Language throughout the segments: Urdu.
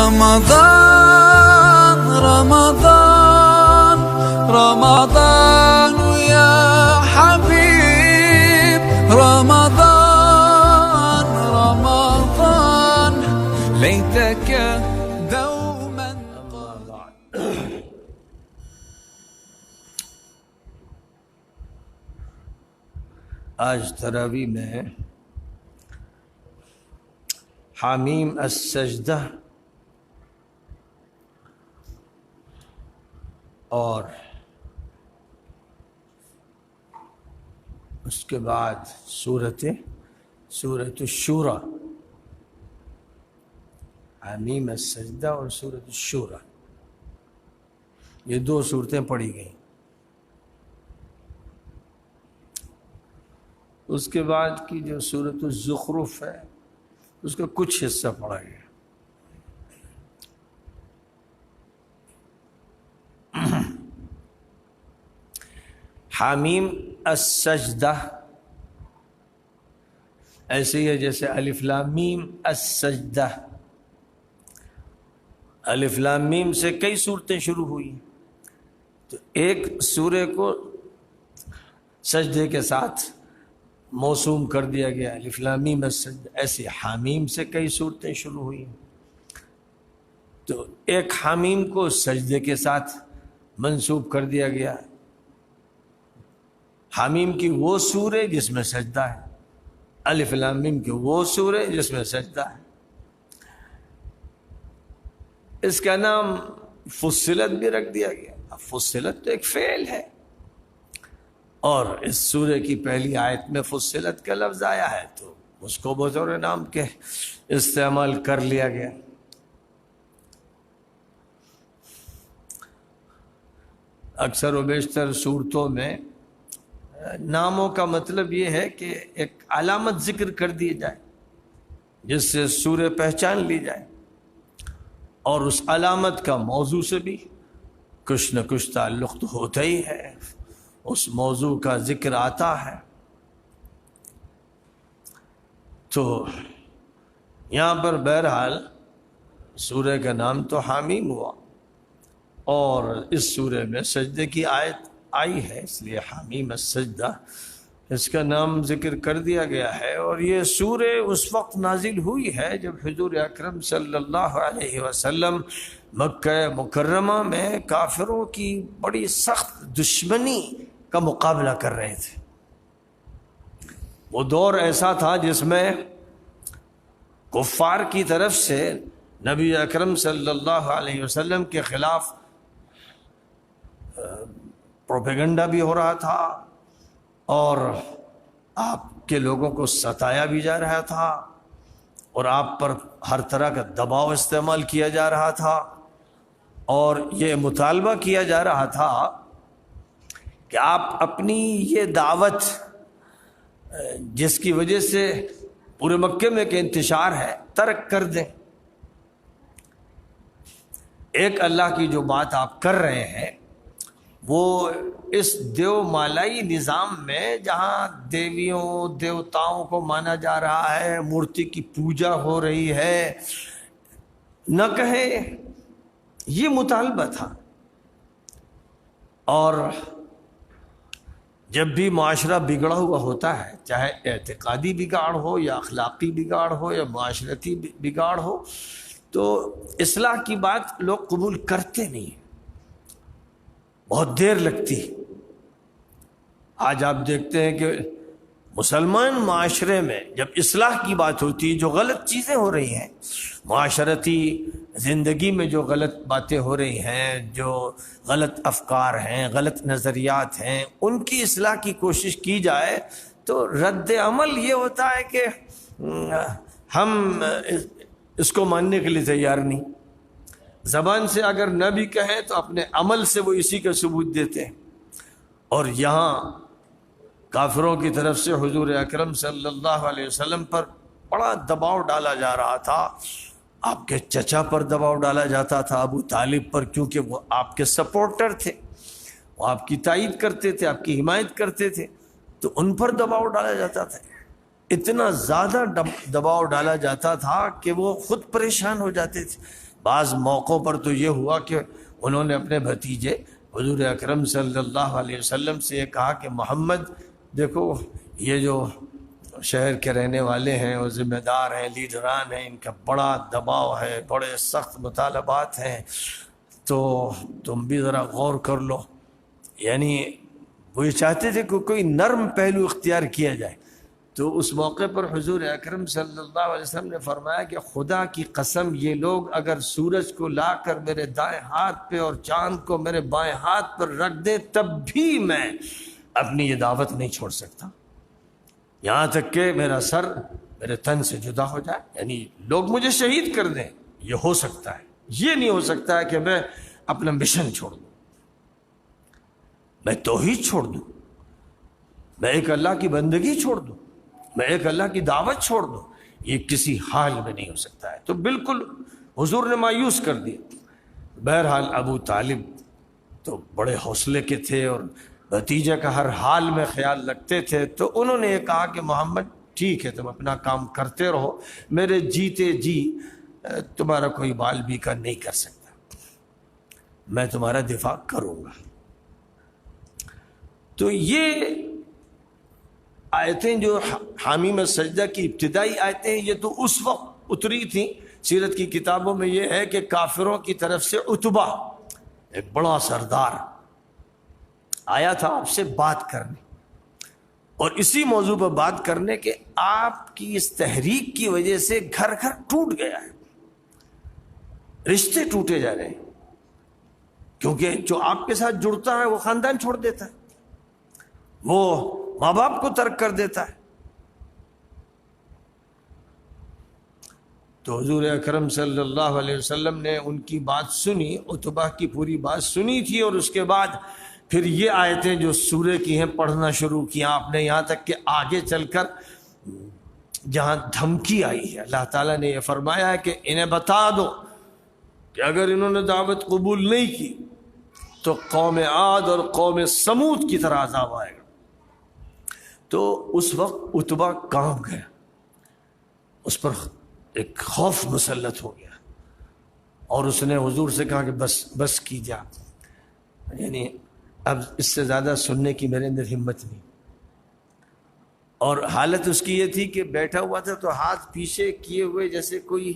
رمضان رمضان رمضان يا حبيب رمضان رمضان ليتك دوما آج تراویح میں حامیم السجدہ اور اس کے بعد سورت الشورى، حامیم السجدہ اور سورت الشورى، یہ دو صورتیں پڑھی گئیں۔ اس کے بعد کی جو سورت الزخرف ہے اس کا کچھ حصہ پڑھا گیا۔ حامیم السجدہ ایسے ہی ہے جیسے الف لام میم السجدہ۔ الف لام میم سے کئی صورتیں شروع ہوئی، تو ایک سورے کو سجدے کے ساتھ موسوم کر دیا گیا، الف لام میم السجدہ۔ ایسے حامیم سے کئی صورتیں شروع ہوئی، تو ایک حامیم کو سجدے کے ساتھ منسوب کر دیا گیا۔ حامیم کی وہ سورے جس میں سجدہ ہے، الف لام میم کی وہ سورے جس میں سجدہ ہے۔ اس کا نام فصلت بھی رکھ دیا گیا۔ اب فصلت تو ایک فعل ہے، اور اس سورے کی پہلی آیت میں فصلت کا لفظ آیا ہے، تو اس کو بطور نام کے استعمال کر لیا گیا۔ اکثر و بیشتر صورتوں میں ناموں کا مطلب یہ ہے کہ ایک علامت ذکر کر دی جائے جس سے سورہ پہچان لی جائے، اور اس علامت کا موضوع سے بھی کچھ نہ کچھ تعلق تو ہوتا ہی ہے، اس موضوع کا ذکر آتا ہے۔ تو یہاں پر بہرحال سورہ کا نام تو حامیم ہوا، اور اس سورہ میں سجدے کی آیت آئی ہے، اس لیے حامیم السجدہ اس کا نام ذکر کر دیا گیا ہے۔ اور یہ سورہ اس وقت نازل ہوئی ہے جب حضور اکرم صلی اللہ علیہ وسلم مکہ مکرمہ میں کافروں کی بڑی سخت دشمنی کا مقابلہ کر رہے تھے۔ وہ دور ایسا تھا جس میں کفار کی طرف سے نبی اکرم صلی اللہ علیہ وسلم کے خلاف پروپیگنڈا بھی ہو رہا تھا، اور آپ کے لوگوں کو ستایا بھی جا رہا تھا، اور آپ پر ہر طرح کا دباؤ استعمال کیا جا رہا تھا، اور یہ مطالبہ کیا جا رہا تھا کہ آپ اپنی یہ دعوت جس کی وجہ سے پورے مکے میں کہ انتشار ہے ترک کر دیں۔ ایک اللہ کی جو بات آپ کر رہے ہیں وہ اس دیو مالائی نظام میں جہاں دیویوں دیوتاؤں کو مانا جا رہا ہے، مورتی کی پوجا ہو رہی ہے، نہ کہیں یہ مطالبہ تھا۔ اور جب بھی معاشرہ بگڑا ہوا ہوتا ہے، چاہے اعتقادی بگاڑ ہو یا اخلاقی بگاڑ ہو یا معاشرتی بگاڑ ہو، تو اصلاح کی بات لوگ قبول کرتے نہیں، بہت دیر لگتی۔ آج آپ دیکھتے ہیں کہ مسلمان معاشرے میں جب اصلاح کی بات ہوتی ہے، جو غلط چیزیں ہو رہی ہیں، معاشرتی زندگی میں جو غلط باتیں ہو رہی ہیں، جو غلط افکار ہیں، غلط نظریات ہیں، ان کی اصلاح کی کوشش کی جائے تو رد عمل یہ ہوتا ہے کہ ہم اس کو ماننے کے لیے تیار نہیں۔ زبان سے اگر نہ بھی کہیں تو اپنے عمل سے وہ اسی کا ثبوت دیتے ہیں۔ اور یہاں کافروں کی طرف سے حضور اکرم صلی اللہ علیہ وسلم پر بڑا دباؤ ڈالا جا رہا تھا۔ آپ کے چچا پر دباؤ ڈالا جاتا تھا، ابو طالب پر، کیونکہ وہ آپ کے سپورٹر تھے، وہ آپ کی تائید کرتے تھے، آپ کی حمایت کرتے تھے، تو ان پر دباؤ ڈالا جاتا تھا۔ اتنا زیادہ دباؤ ڈالا جاتا تھا کہ وہ خود پریشان ہو جاتے تھے۔ بعض موقعوں پر تو یہ ہوا کہ انہوں نے اپنے بھتیجے حضور اکرم صلی اللہ علیہ وسلم سے یہ کہا کہ محمد دیکھو یہ جو شہر کے رہنے والے ہیں اور ذمہ دار ہیں، لیڈران ہیں، ان کا بڑا دباؤ ہے، بڑے سخت مطالبات ہیں، تو تم بھی ذرا غور کر لو. یعنی وہ یہ چاہتے تھے کہ کوئی نرم پہلو اختیار کیا جائے. تو اس موقع پر حضور اکرم صلی اللہ علیہ وسلم نے فرمایا کہ خدا کی قسم یہ لوگ اگر سورج کو لا کر میرے دائیں ہاتھ پہ اور چاند کو میرے بائیں ہاتھ پر رکھ دیں تب بھی میں اپنی یہ دعوت نہیں چھوڑ سکتا، یہاں تک کہ میرا سر میرے تن سے جدا ہو جائے. یعنی لوگ مجھے شہید کر دیں، یہ ہو سکتا ہے، یہ نہیں ہو سکتا ہے کہ میں اپنا مشن چھوڑ دوں، میں توحید چھوڑ دوں، میں ایک اللہ کی بندگی چھوڑ دوں، میں ایک اللہ کی دعوت چھوڑ دوں، یہ کسی حال میں نہیں ہو سکتا ہے. تو بالکل حضور نے مایوس کر دیا. بہرحال ابو طالب تو بڑے حوصلے کے تھے اور بھتیجے کا ہر حال میں خیال رکھتے تھے. تو انہوں نے یہ کہا کہ محمد ٹھیک ہے تم اپنا کام کرتے رہو، میرے جیتے جی تمہارا کوئی بال بیکا نہیں کر سکتا، میں تمہارا دفاع کروں گا. تو یہ آیتیں جو حامیم السجدہ کی ابتدائی آیتیں یہ تو اس وقت اتری تھیں. سیرت کی کتابوں میں یہ ہے کہ کافروں کی طرف سے عتبہ ایک بڑا سردار آیا تھا آپ سے بات کرنے، اور اسی موضوع پر بات کرنے کے آپ کی اس تحریک کی وجہ سے گھر گھر ٹوٹ گیا ہے، رشتے ٹوٹے جا رہے ہیں، کیونکہ جو آپ کے ساتھ جڑتا ہے وہ خاندان چھوڑ دیتا ہے، وہ ماں باپ کو ترک کر دیتا ہے. تو حضور اکرم صلی اللہ علیہ وسلم نے ان کی بات سنی، عتبہ کی پوری بات سنی تھی، اور اس کے بعد پھر یہ آیتیں جو سورہ کی ہیں پڑھنا شروع کیا آپ نے، یہاں تک کہ آگے چل کر جہاں دھمکی آئی ہے اللہ تعالیٰ نے یہ فرمایا ہے کہ انہیں بتا دو کہ اگر انہوں نے دعوت قبول نہیں کی تو قوم عاد اور قوم سمود کی طرح عذاب آئے گا. تو اس وقت عتبہ کانپ گیا، اس پر ایک خوف مسلط ہو گیا، اور اس نے حضور سے کہا کہ بس کیجیے، یعنی اب اس سے زیادہ سننے کی میرے اندر ہمت نہیں. اور حالت اس کی یہ تھی کہ بیٹھا ہوا تھا تو ہاتھ پیچھے کیے ہوئے جیسے کوئی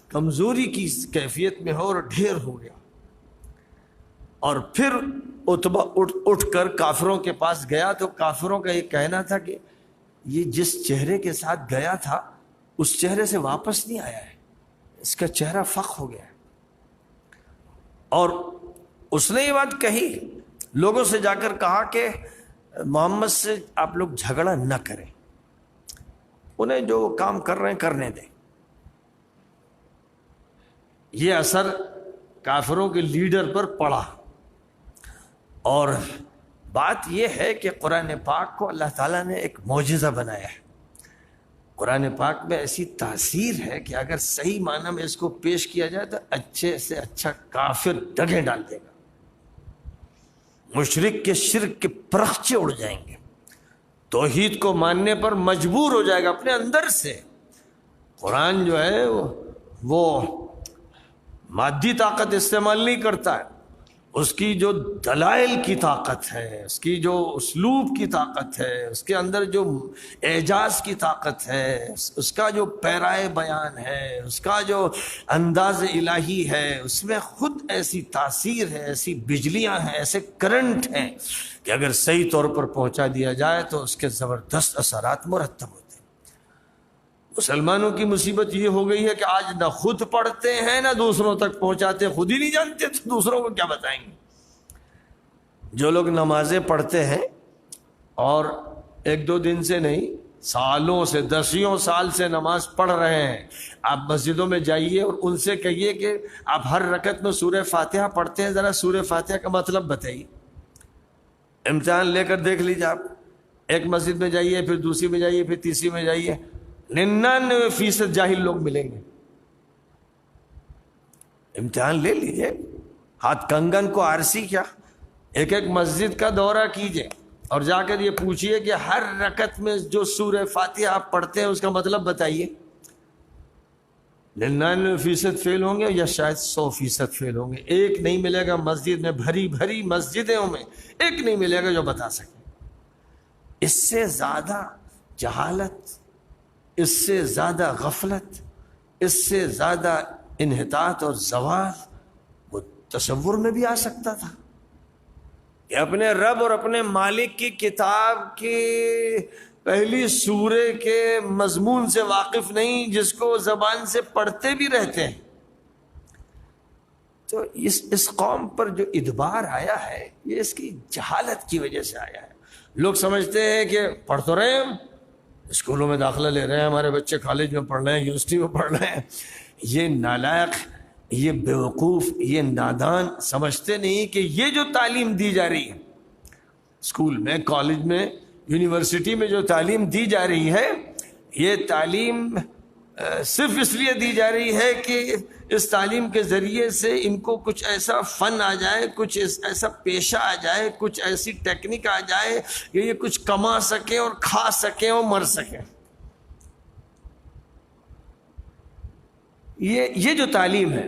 کمزوری کی کیفیت میں ہو، اور ڈھیر ہو گیا. اور پھر عتبہ اٹھ کر کافروں کے پاس گیا، تو کافروں کا یہ کہنا تھا کہ یہ جس چہرے کے ساتھ گیا تھا اس چہرے سے واپس نہیں آیا ہے، اس کا چہرہ فق ہو گیا ہے. اور اس نے یہ بات کہی، لوگوں سے جا کر کہا کہ محمد سے آپ لوگ جھگڑا نہ کریں، انہیں جو کام کر رہے ہیں کرنے دیں. یہ اثر کافروں کے لیڈر پر پڑا. اور بات یہ ہے کہ قرآن پاک کو اللہ تعالیٰ نے ایک معجزہ بنایا ہے. قرآن پاک میں ایسی تاثیر ہے کہ اگر صحیح معنی میں اس کو پیش کیا جائے تو اچھے سے اچھا کافر ڈگیں ڈال دے گا، مشرک کے شرک کے پرخچے اڑ جائیں گے، توحید کو ماننے پر مجبور ہو جائے گا اپنے اندر سے. قرآن جو ہے وہ مادی طاقت استعمال نہیں کرتا ہے، اس کی جو دلائل کی طاقت ہے، اس کی جو اسلوب کی طاقت ہے، اس کے اندر جو اعجاز کی طاقت ہے، اس کا جو پیرائے بیان ہے، اس کا جو انداز الہی ہے، اس میں خود ایسی تاثیر ہے، ایسی بجلیاں ہیں، ایسے کرنٹ ہیں کہ اگر صحیح طور پر پہنچا دیا جائے تو اس کے زبردست اثرات مرتب ہوتے ہیں. مسلمانوں کی مصیبت یہ ہو گئی ہے کہ آج نہ خود پڑھتے ہیں نہ دوسروں تک پہنچاتے، خود ہی نہیں جانتے تو دوسروں کو کیا بتائیں گے. جو لوگ نمازیں پڑھتے ہیں اور ایک دو دن سے نہیں، سالوں سے، دسیوں سال سے نماز پڑھ رہے ہیں، آپ مسجدوں میں جائیے اور ان سے کہیے کہ آپ ہر رکعت میں سورہ فاتحہ پڑھتے ہیں، ذرا سورہ فاتحہ کا مطلب بتائیے. امتحان لے کر دیکھ لیجیے، آپ ایک مسجد میں جائیے، پھر دوسری میں جائیے، پھر تیسری میں جائیے، 99% جاہل لوگ ملیں گے. امتحان لے لیجئے، ہاتھ کنگن کو آرسی کیا، ایک ایک مسجد کا دورہ کیجئے اور جا کر یہ پوچھئے کہ ہر رکعت میں جو سورہ فاتحہ آپ پڑھتے ہیں اس کا مطلب بتائیے. 99% فیل ہوں گے یا شاید 100% فیل ہوں گے. ایک نہیں ملے گا مسجد میں، بھری بھری مسجدوں میں ایک نہیں ملے گا جو بتا سکے. اس سے زیادہ جہالت، اس سے زیادہ غفلت، اس سے زیادہ انحطاط اور زوال وہ تصور میں بھی آ سکتا تھا کہ اپنے رب اور اپنے مالک کی کتاب کی پہلی سورے کے مضمون سے واقف نہیں، جس کو زبان سے پڑھتے بھی رہتے ہیں. تو اس قوم پر جو ادبار آیا ہے یہ اس کی جہالت کی وجہ سے آیا ہے. لوگ سمجھتے ہیں کہ پڑھ تو رہے ہیں، ہم اسکولوں میں داخلہ لے رہے ہیں، ہمارے بچے کالج میں پڑھ رہے ہیں، یونیورسٹی میں پڑھ رہے ہیں. یہ نالائق، یہ بیوقوف، یہ نادان سمجھتے نہیں کہ یہ جو تعلیم دی جا رہی ہے اسکول میں، کالج میں، یونیورسٹی میں جو تعلیم دی جا رہی ہے، یہ تعلیم صرف اس لیے دی جا رہی ہے کہ اس تعلیم کے ذریعے سے ان کو کچھ ایسا فن آ جائے، کچھ ایسا پیشہ آ جائے، کچھ ایسی ٹیکنیک آ جائے کہ یہ کچھ کما سکیں اور کھا سکیں اور مر سکیں. یہ جو تعلیم ہے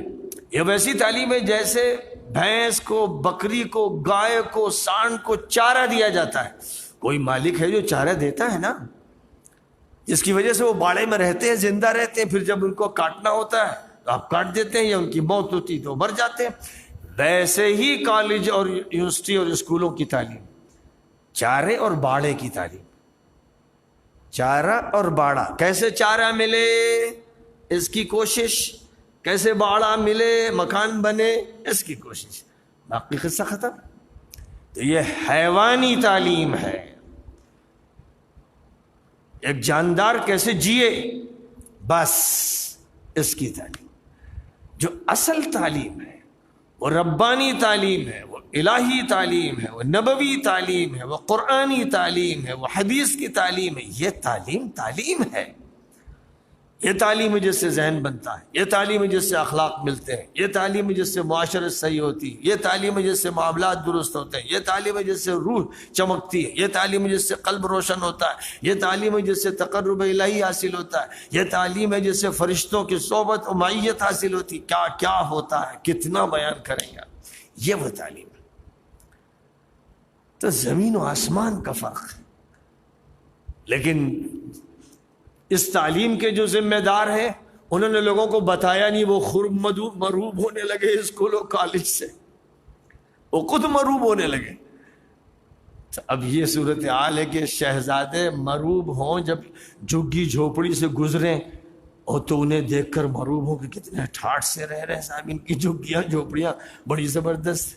یہ ویسی تعلیم ہے جیسے بھینس کو، بکری کو، گائے کو، سانڈ کو چارہ دیا جاتا ہے. کوئی مالک ہے جو چارہ دیتا ہے نا، جس کی وجہ سے وہ باڑے میں رہتے ہیں، زندہ رہتے ہیں. پھر جب ان کو کاٹنا ہوتا ہے تو آپ کاٹ دیتے ہیں، یا ان کی موت ہوتی تو مر جاتے ہیں. ویسے ہی کالج اور یونیورسٹی اور اسکولوں کی تعلیم چارے اور باڑے کی تعلیم. چارہ اور باڑا، کیسے چارہ ملے اس کی کوشش، کیسے باڑا ملے مکان بنے اس کی کوشش، باقی قصہ ختم. تو یہ حیوانی تعلیم ہے. ایک جاندار کیسے جیے، بس اس کی تعلیم. جو اصل تعلیم ہے وہ ربانی تعلیم ہے، وہ الہی تعلیم ہے، وہ نبوی تعلیم ہے، وہ قرآنی تعلیم ہے، وہ حدیث کی تعلیم ہے. یہ تعلیم ہے. یہ تعلیم ہے جس سے ذہن بنتا ہے، یہ تعلیم ہے جس سے اخلاق ملتے ہیں، یہ تعلیم ہے جس سے معاشرت صحیح ہوتی ہے، یہ تعلیم ہے جس سے معاملات درست ہوتے ہیں، یہ تعلیم ہے جس سے روح چمکتی ہے، یہ تعلیم ہے جس سے قلب روشن ہوتا ہے، یہ تعلیم ہے جس سے تقرب الہی حاصل ہوتا ہے، یہ تعلیم ہے جس سے فرشتوں کی صحبت و معیت حاصل ہوتی ہے. کیا ہوتا ہے، کتنا بیان کریں گا. یہ وہ تعلیم ہے. تو زمین و آسمان کا فرق ہے. لیکن اس تعلیم کے جو ذمہ دار ہیں انہوں نے لوگوں کو بتایا نہیں. وہ خود مروب ہونے لگے اسکول و کالج سے، وہ خود مروب ہونے لگے. تو اب یہ صورتحال ہے کہ شہزادے مروب ہوں جب جھگی جھوپڑی سے گزریں، اور تو انہیں دیکھ کر مروب ہوں کہ کتنے ٹھاٹ سے رہ رہے ہیں صاحب، ان کی جھگیاں جھوپڑیاں بڑی زبردست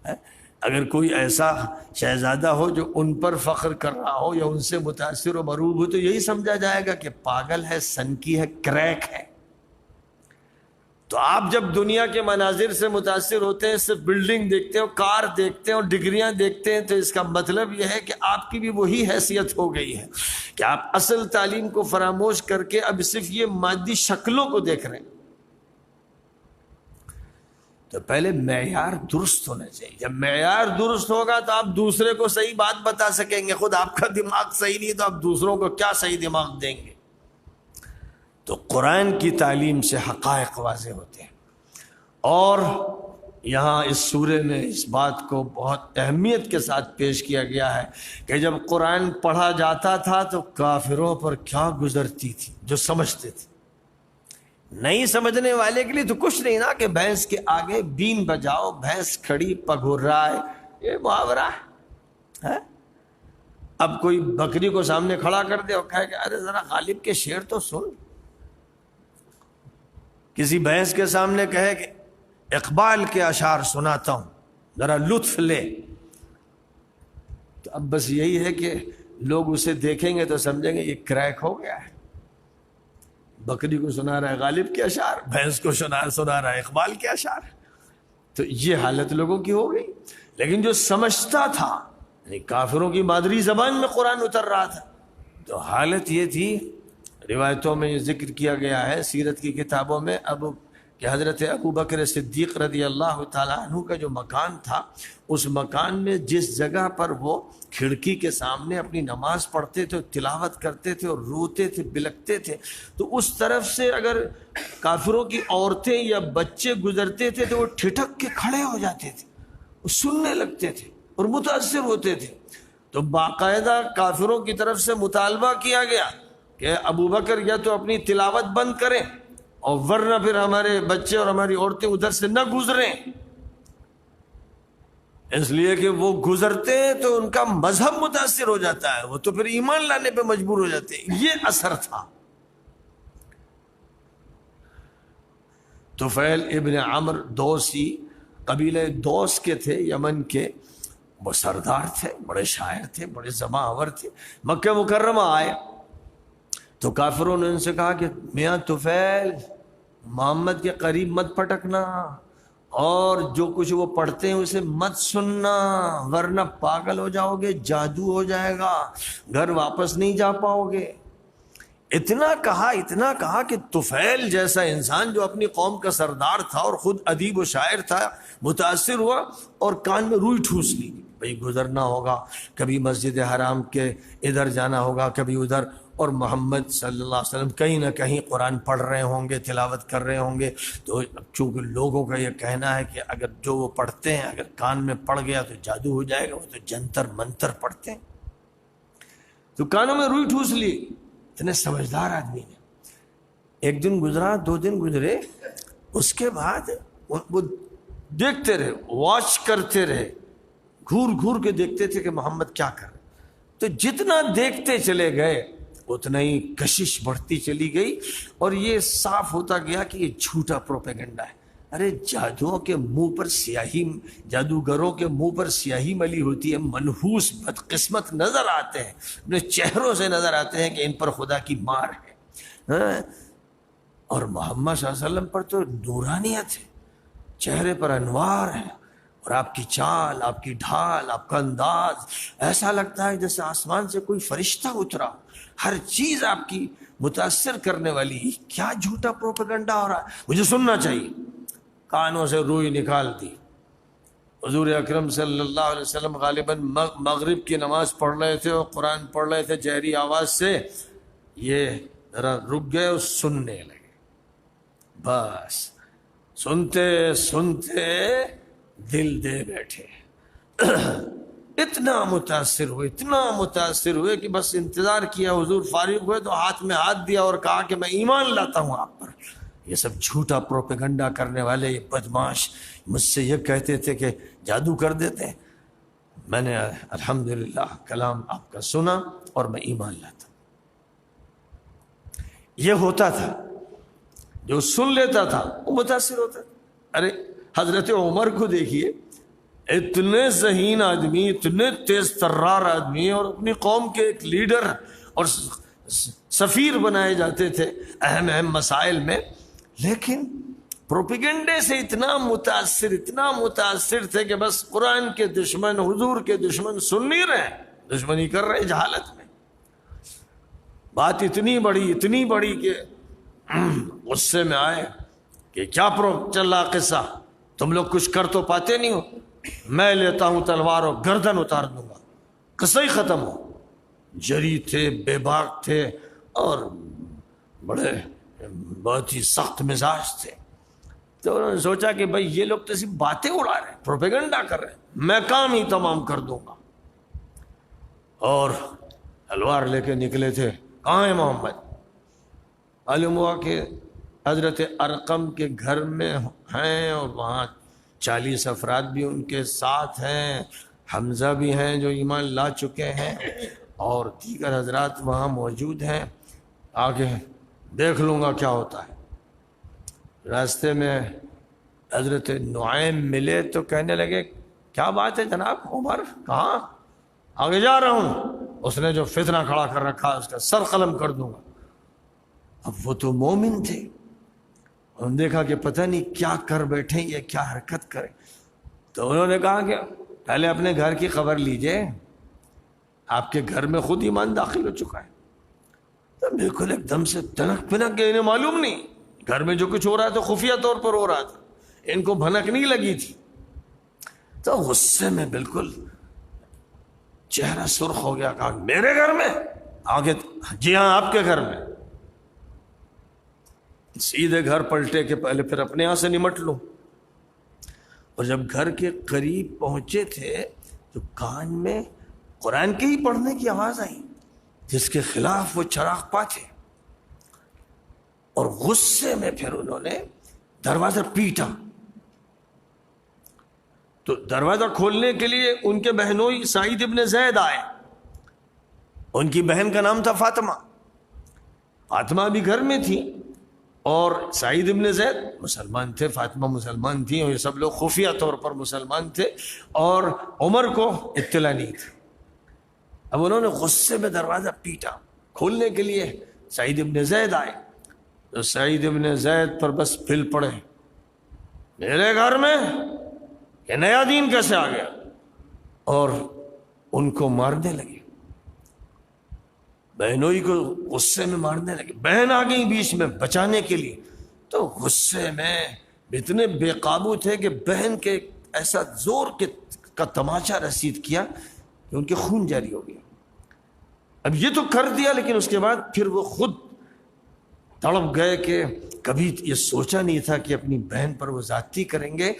ہے. اگر کوئی ایسا شہزادہ ہو جو ان پر فخر کر رہا ہو یا ان سے متاثر و مروب ہو، تو یہی سمجھا جائے گا کہ پاگل ہے، سنکی ہے، کریک ہے. تو آپ جب دنیا کے مناظر سے متاثر ہوتے ہیں، صرف بلڈنگ دیکھتے ہیں، کار دیکھتے ہیں اور ڈگریاں دیکھتے ہیں، تو اس کا مطلب یہ ہے کہ آپ کی بھی وہی حیثیت ہو گئی ہے کہ آپ اصل تعلیم کو فراموش کر کے اب صرف یہ مادی شکلوں کو دیکھ رہے ہیں. تو پہلے معیار درست ہونا چاہیے. جب معیار درست ہوگا تو آپ دوسرے کو صحیح بات بتا سکیں گے. خود آپ کا دماغ صحیح نہیں تو آپ دوسروں کو کیا صحیح دماغ دیں گے. تو قرآن کی تعلیم سے حقائق واضح ہوتے ہیں. اور یہاں اس سورے میں اس بات کو بہت اہمیت کے ساتھ پیش کیا گیا ہے کہ جب قرآن پڑھا جاتا تھا تو کافروں پر کیا گزرتی تھی جو سمجھتے تھے. نہیں سمجھنے والے کے لیے تو کچھ نہیں نا کہ بھینس کے آگے بین بجاؤ، بھینس کھڑی پگھرائے، یہ محاورہ ہے. اب کوئی بکری کو سامنے کھڑا کر دے اور کہے کہ ارے ذرا غالب کے شعر تو سن. کسی بھینس کے سامنے کہے کہ اقبال کے اشعار سناتا ہوں، ذرا لطف لے. تو اب بس یہی ہے کہ لوگ اسے دیکھیں گے تو سمجھیں گے یہ کریک ہو گیا ہے. بکری کو سنا رہا ہے غالب کے اشعار، بھینس کو سنا رہا ہے اقبال کے اشعار. تو یہ حالت لوگوں کی ہو گئی. لیکن جو سمجھتا تھا، یعنی کافروں کی مادری زبان میں قرآن اتر رہا تھا، تو حالت یہ تھی. روایتوں میں یہ ذکر کیا گیا ہے، سیرت کی کتابوں میں، اب کہ حضرت ابو بکر صدیق رضی اللہ تعالیٰ عنہ کا جو مکان تھا، اس مکان میں جس جگہ پر وہ کھڑکی کے سامنے اپنی نماز پڑھتے تھے، تلاوت کرتے تھے اور روتے تھے، بلکتے تھے، تو اس طرف سے اگر کافروں کی عورتیں یا بچے گزرتے تھے تو وہ ٹھٹک کے کھڑے ہو جاتے تھے، وہ سننے لگتے تھے اور متاثر ہوتے تھے۔ تو باقاعدہ کافروں کی طرف سے مطالبہ کیا گیا کہ ابو بکر یا تو اپنی تلاوت بند کریں اور ورنہ پھر ہمارے بچے اور ہماری عورتیں ادھر سے نہ گزریں، اس لیے کہ وہ گزرتے ہیں تو ان کا مذہب متاثر ہو جاتا ہے، وہ تو پھر ایمان لانے پہ مجبور ہو جاتے ہیں۔ یہ اثر تھا۔ طفیل ابن عمرو دوسی، قبیلہ دوس کے تھے، یمن کے، وہ سردار تھے، بڑے شاعر تھے، بڑے زباں آور تھے۔ مکہ مکرمہ آئے تو کافروں نے ان سے کہا کہ میاں طفیل، محمد کے قریب مت پٹکنا اور جو کچھ وہ پڑھتے ہیں اسے مت سننا، ورنہ پاگل ہو جاؤ گے، جادو ہو جائے گا، گھر واپس نہیں جا پاؤ گے۔ اتنا کہا کہ طفیل جیسا انسان جو اپنی قوم کا سردار تھا اور خود ادیب و شاعر تھا، متاثر ہوا اور کان میں روئی ٹھوس لی، بھئی گزرنا ہوگا، کبھی مسجد حرام کے ادھر جانا ہوگا، کبھی ادھر، اور محمد صلی اللہ علیہ وسلم کہیں نہ کہیں قرآن پڑھ رہے ہوں گے، تلاوت کر رہے ہوں گے، تو چونکہ لوگوں کا یہ کہنا ہے کہ اگر جو وہ پڑھتے ہیں اگر کان میں پڑ گیا تو جادو ہو جائے گا، وہ تو جنتر منتر پڑھتے ہیں، تو کانوں میں روئی ٹھوس لی۔ اتنے سمجھدار آدمی نے، ایک دن گزرا، 2 دن گزرے، اس کے بعد وہ دیکھتے رہے، واچ کرتے رہے، گھور کے دیکھتے تھے کہ محمد کیا کر رہے، تو جتنا دیکھتے چلے گئے اتنا ہی کشش بڑھتی چلی گئی اور یہ صاف ہوتا گیا کہ یہ جھوٹا پروپیگنڈا ہے۔ ارے جادوؤں کے منہ پر سیاہی، جادوگروں کے منہ پر سیاہی ملی ہوتی ہے، منحوس بدقسمت نظر آتے ہیں، اپنے چہروں سے نظر آتے ہیں کہ ان پر خدا کی مار ہے، اور محمد صلی اللہ علیہ وسلم پر تو نورانیت ہے، چہرے پر انوار ہے، اور آپ کی چال، آپ کی ڈھال، آپ کا انداز ایسا لگتا ہے جیسے آسمان سے کوئی فرشتہ اترا، ہر چیز آپ کی متاثر کرنے والی۔ کیا جھوٹا پروپیگنڈا ہو رہا ہے، مجھے سننا چاہیے۔ کانوں سے روئی نکال دی۔ حضور اکرم صلی اللہ علیہ وسلم غالباً مغرب کی نماز پڑھ رہے تھے اور قرآن پڑھ رہے تھے جہری آواز سے، یہ ذرا رک گئے اور سننے لگے، بس سنتے سنتے دل دے بیٹھے، اتنا متاثر ہوئے کہ بس انتظار کیا حضور فارغ ہوئے تو ہاتھ میں ہاتھ دیا اور کہا کہ میں ایمان لاتا ہوں آپ پر۔ یہ سب جھوٹا پروپیگنڈا کرنے والے یہ بدماش مجھ سے یہ کہتے تھے کہ جادو کر دیتے ہیں، میں نے الحمدللہ کلام آپ کا سنا اور میں ایمان لاتا۔ یہ ہوتا تھا، جو سن لیتا تھا وہ متاثر ہوتا تھا۔ ارے حضرت عمر کو دیکھیے، اتنے ذہین آدمی، اتنے تیز ترار آدمی، اور اپنی قوم کے ایک لیڈر اور سفیر بنائے جاتے تھے اہم مسائل میں، لیکن پروپیگنڈے سے اتنا متاثر تھے کہ بس قرآن کے دشمن، حضور کے دشمن سن نہیں رہے، دشمنی کر رہے جہالت میں۔ بات اتنی بڑی کہ غصے میں آئے کہ کیا چل رہا قصہ، تم لوگ کچھ کر تو پاتے نہیں ہو، میں لیتا ہوں تلوار اور گردن اتار دوں گا، قصہ ہی ختم ہو۔ جری تھے، بے باک تھے اور بہت ہی سخت مزاج تھے، تو انہوں نے سوچا کہ بھائی یہ لوگ تو صرف باتیں اڑا رہے ہیں، پروپیگنڈا کر رہے ہیں، میں کام ہی تمام کر دوں گا۔ اور تلوار لے کے نکلے تھے۔ کہاں ہے محمد؟ معلوم ہوا کہ حضرت ارقم کے گھر میں ہیں اور وہاں 40 افراد بھی ان کے ساتھ ہیں، حمزہ بھی ہیں جو ایمان لا چکے ہیں، اور دیگر حضرات وہاں موجود ہیں، آگے دیکھ لوں گا کیا ہوتا ہے۔ راستے میں حضرت نعیم ملے تو کہنے لگے کیا بات ہے جناب عمر، کہاں؟ آگے جا رہا ہوں، اس نے جو فتنہ کھڑا کر رکھا اس کا سر قلم کر دوں گا۔ اب وہ تو مومن تھے، انہوں نے دیکھا کہ پتہ نہیں کیا کر بیٹھے، یہ کیا حرکت کرے، تو انہوں نے کہا کہ پہلے اپنے گھر کی خبر لیجئے، آپ کے گھر میں خود ایمان داخل ہو چکا ہے۔ تو بالکل ایک دم سے تنک پنک گئے، انہیں معلوم نہیں گھر میں جو کچھ ہو رہا تھا خفیہ طور پر ہو رہا تھا، ان کو بھنک نہیں لگی تھی، تو غصے میں بالکل چہرہ سرخ ہو گیا، کہا میرے گھر میں آگے؟ جی ہاں آپ کے گھر میں۔ سیدھے گھر پلٹے کہ پہلے پھر اپنے یہاں سے نمٹ لو۔ اور جب گھر کے قریب پہنچے تھے تو کان میں قرآن کے ہی پڑھنے کی آواز آئی جس کے خلاف وہ چراغ پا تھے، اور غصے میں پھر انہوں نے دروازہ پیٹا۔ تو دروازہ کھولنے کے لیے ان کے بہنوئی سعید ابن زید آئے، ان کی بہن کا نام تھا فاطمہ، فاطمہ بھی گھر میں تھی، اور سعید ابن زید مسلمان تھے، فاطمہ مسلمان تھی، اور یہ سب لوگ خفیہ طور پر مسلمان تھے، اور عمر کو اطلاع نہیں تھی۔ اب انہوں نے غصے میں دروازہ پیٹا، کھولنے کے لیے سعید ابن زید آئے، تو سعید ابن زید پر بس پھل پڑے، میرے گھر میں یہ نیا دین کیسے آ گیا، اور ان کو مارنے لگے، بہنوئی کو غصے میں مارنے لگے۔ بہن آ گئی بیچ میں بچانے کے لیے، تو غصے میں اتنے بے قابو تھے کہ بہن کے ایسا زور کا تماچا رسید کیا کہ ان کے خون جاری ہو گیا۔ اب یہ تو کر دیا، لیکن اس کے بعد پھر وہ خود تڑپ گئے کہ کبھی یہ سوچا نہیں تھا کہ اپنی بہن پر وہ زیادتی کریں گے۔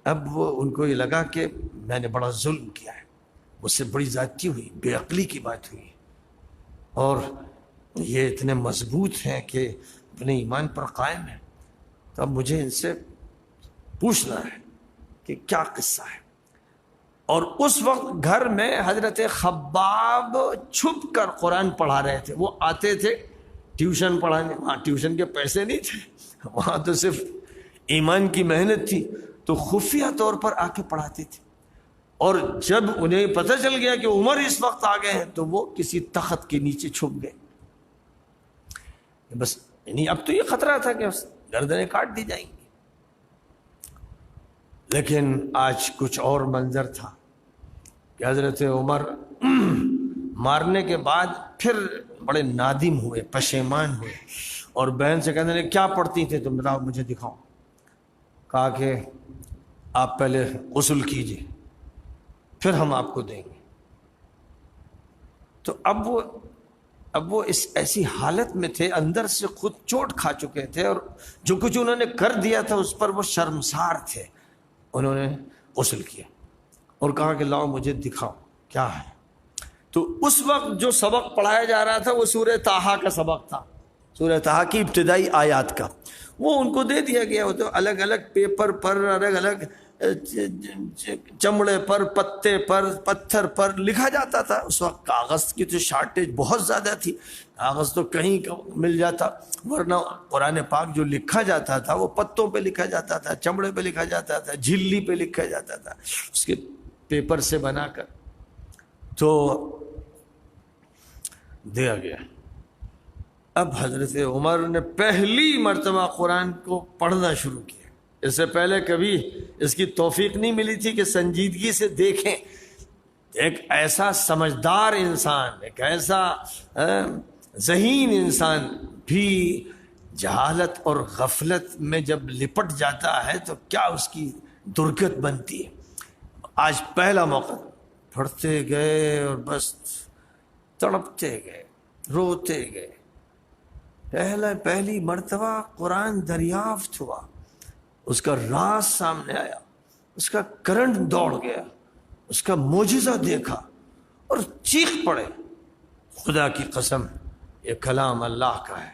اب وہ ان کو یہ لگا کہ میں نے بڑا ظلم کیا ہے، مجھ سے بڑی زیادتی ہوئی، بے عقلی کی بات ہوئی، اور یہ اتنے مضبوط ہیں کہ اپنے ایمان پر قائم ہیں، تو اب مجھے ان سے پوچھنا ہے کہ کیا قصہ ہے۔ اور اس وقت گھر میں حضرت خباب چھپ کر قرآن پڑھا رہے تھے۔ وہ آتے تھے ٹیوشن پڑھانے، وہاں ٹیوشن کے پیسے نہیں تھے، وہاں تو صرف ایمان کی محنت تھی، تو خفیہ طور پر آ کے پڑھاتے تھے۔ اور جب انہیں پتہ چل گیا کہ عمر اس وقت آ گئے ہیں تو وہ کسی تخت کے نیچے چھپ گئے، بس یعنی اب تو یہ خطرہ تھا کہ گردنیں کاٹ دی جائیں گی۔ لیکن آج کچھ اور منظر تھا کہ حضرت عمر مارنے کے بعد پھر بڑے نادم ہوئے، پشیمان ہوئے، اور بہن سے کہنے لگے کیا پڑھتی تھے تم، بتاؤ مجھے دکھاؤ۔ کہا کہ آپ پہلے غسل کیجیے پھر ہم آپ کو دیں گے۔ تو اب وہ اس ایسی حالت میں تھے، اندر سے خود چوٹ کھا چکے تھے، اور جو کچھ انہوں نے کر دیا تھا اس پر وہ شرمسار تھے۔ انہوں نے غسل کیا اور کہا کہ لاؤ مجھے دکھاؤ کیا ہے۔ تو اس وقت جو سبق پڑھایا جا رہا تھا وہ سورہ طٰہٰ کا سبق تھا، سورہ طٰہٰ کی ابتدائی آیات کا۔ وہ ان کو دے دیا گیا، وہ تو الگ الگ پیپر پر، الگ الگ چمڑے پر، پتے پر، پتھر پر لکھا جاتا تھا۔ اس وقت کاغذ کی تو شارٹیج بہت زیادہ تھی، کاغذ تو کہیں مل جاتا، ورنہ قرآن پاک جو لکھا جاتا تھا وہ پتوں پہ لکھا جاتا تھا، چمڑے پہ لکھا جاتا تھا، جھلی پہ لکھا جاتا تھا، اس کے پیپر سے بنا کر تو دیا گیا۔ اب حضرت عمر نے پہلی مرتبہ قرآن کو پڑھنا شروع کیا، اس سے پہلے کبھی اس کی توفیق نہیں ملی تھی کہ سنجیدگی سے دیکھیں ایک ایسا سمجھدار انسان، ایک ایسا ذہین انسان بھی جہالت اور غفلت میں جب لپٹ جاتا ہے تو کیا اس کی درگت بنتی ہے۔ آج پہلا موقع، پڑھتے گئے اور بس تڑپتے گئے، روتے گئے۔ پہلی مرتبہ قرآن دریافت ہوا، اس کا راز سامنے آیا، اس کا کرنٹ دوڑ گیا، اس کا معجزہ دیکھا اور چیخ پڑے، خدا کی قسم یہ کلام اللہ کا ہے،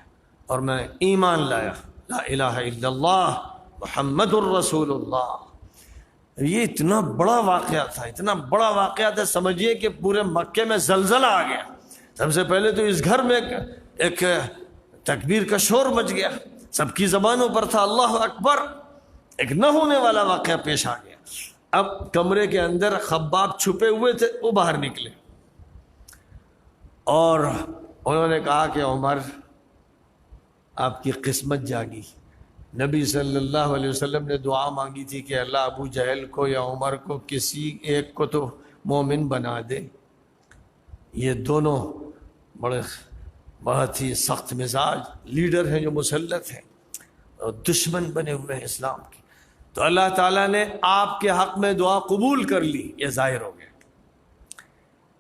اور میں ایمان لایا، لا الہ الا اللہ محمد الرسول اللہ۔ یہ اتنا بڑا واقعہ تھا، اتنا بڑا واقعہ تھا، سمجھیے کہ پورے مکے میں زلزلہ آ گیا۔ سب سے پہلے تو اس گھر میں ایک تکبیر کا شور مچ گیا، سب کی زبانوں پر تھا اللہ اکبر۔ ایک نہ ہونے والا واقعہ پیش آ گیا۔ اب کمرے کے اندر خباب چھپے ہوئے تھے، وہ باہر نکلے اور انہوں نے کہا کہ عمر آپ کی قسمت جاگی۔ نبی صلی اللہ علیہ وسلم نے دعا مانگی تھی کہ اللہ ابو جہل کو یا عمر کو کسی ایک کو تو مومن بنا دے۔ یہ دونوں بہت ہی سخت مزاج لیڈر ہیں جو مسلط ہیں، اور دشمن بنے ہوئے ہیں اسلام کے. تو اللہ تعالیٰ نے آپ کے حق میں دعا قبول کر لی، یہ ظاہر ہو گیا.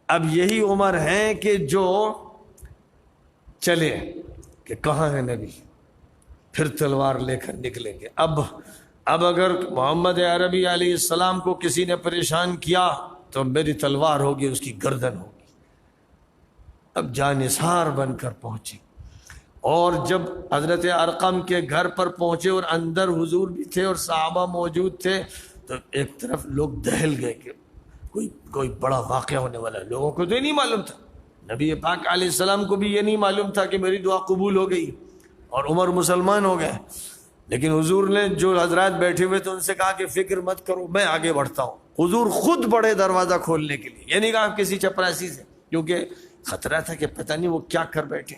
اب یہی عمر ہیں کہ جو چلے کہ کہاں ہے نبی، پھر تلوار لے کر نکلیں گے. اب اگر محمد عربی علیہ السلام کو کسی نے پریشان کیا تو میری تلوار ہوگی، اس کی گردن ہوگی. اب جانثار بن کر پہنچے، اور جب حضرت ارقم کے گھر پر پہنچے اور اندر حضور بھی تھے اور صحابہ موجود تھے، تو ایک طرف لوگ دہل گئے کہ کوئی بڑا واقعہ ہونے والا ہے. لوگوں کو تو یہ نہیں معلوم تھا، نبی پاک علیہ السلام کو بھی یہ نہیں معلوم تھا کہ میری دعا قبول ہو گئی اور عمر مسلمان ہو گئے. لیکن حضور نے جو حضرات بیٹھے ہوئے تو ان سے کہا کہ فکر مت کرو، میں آگے بڑھتا ہوں. حضور خود بڑے دروازہ کھولنے کے لیے، یہ نہیں کہا کسی چپراسی سے، کیونکہ خطرہ تھا کہ پتہ نہیں وہ کیا کر بیٹھے.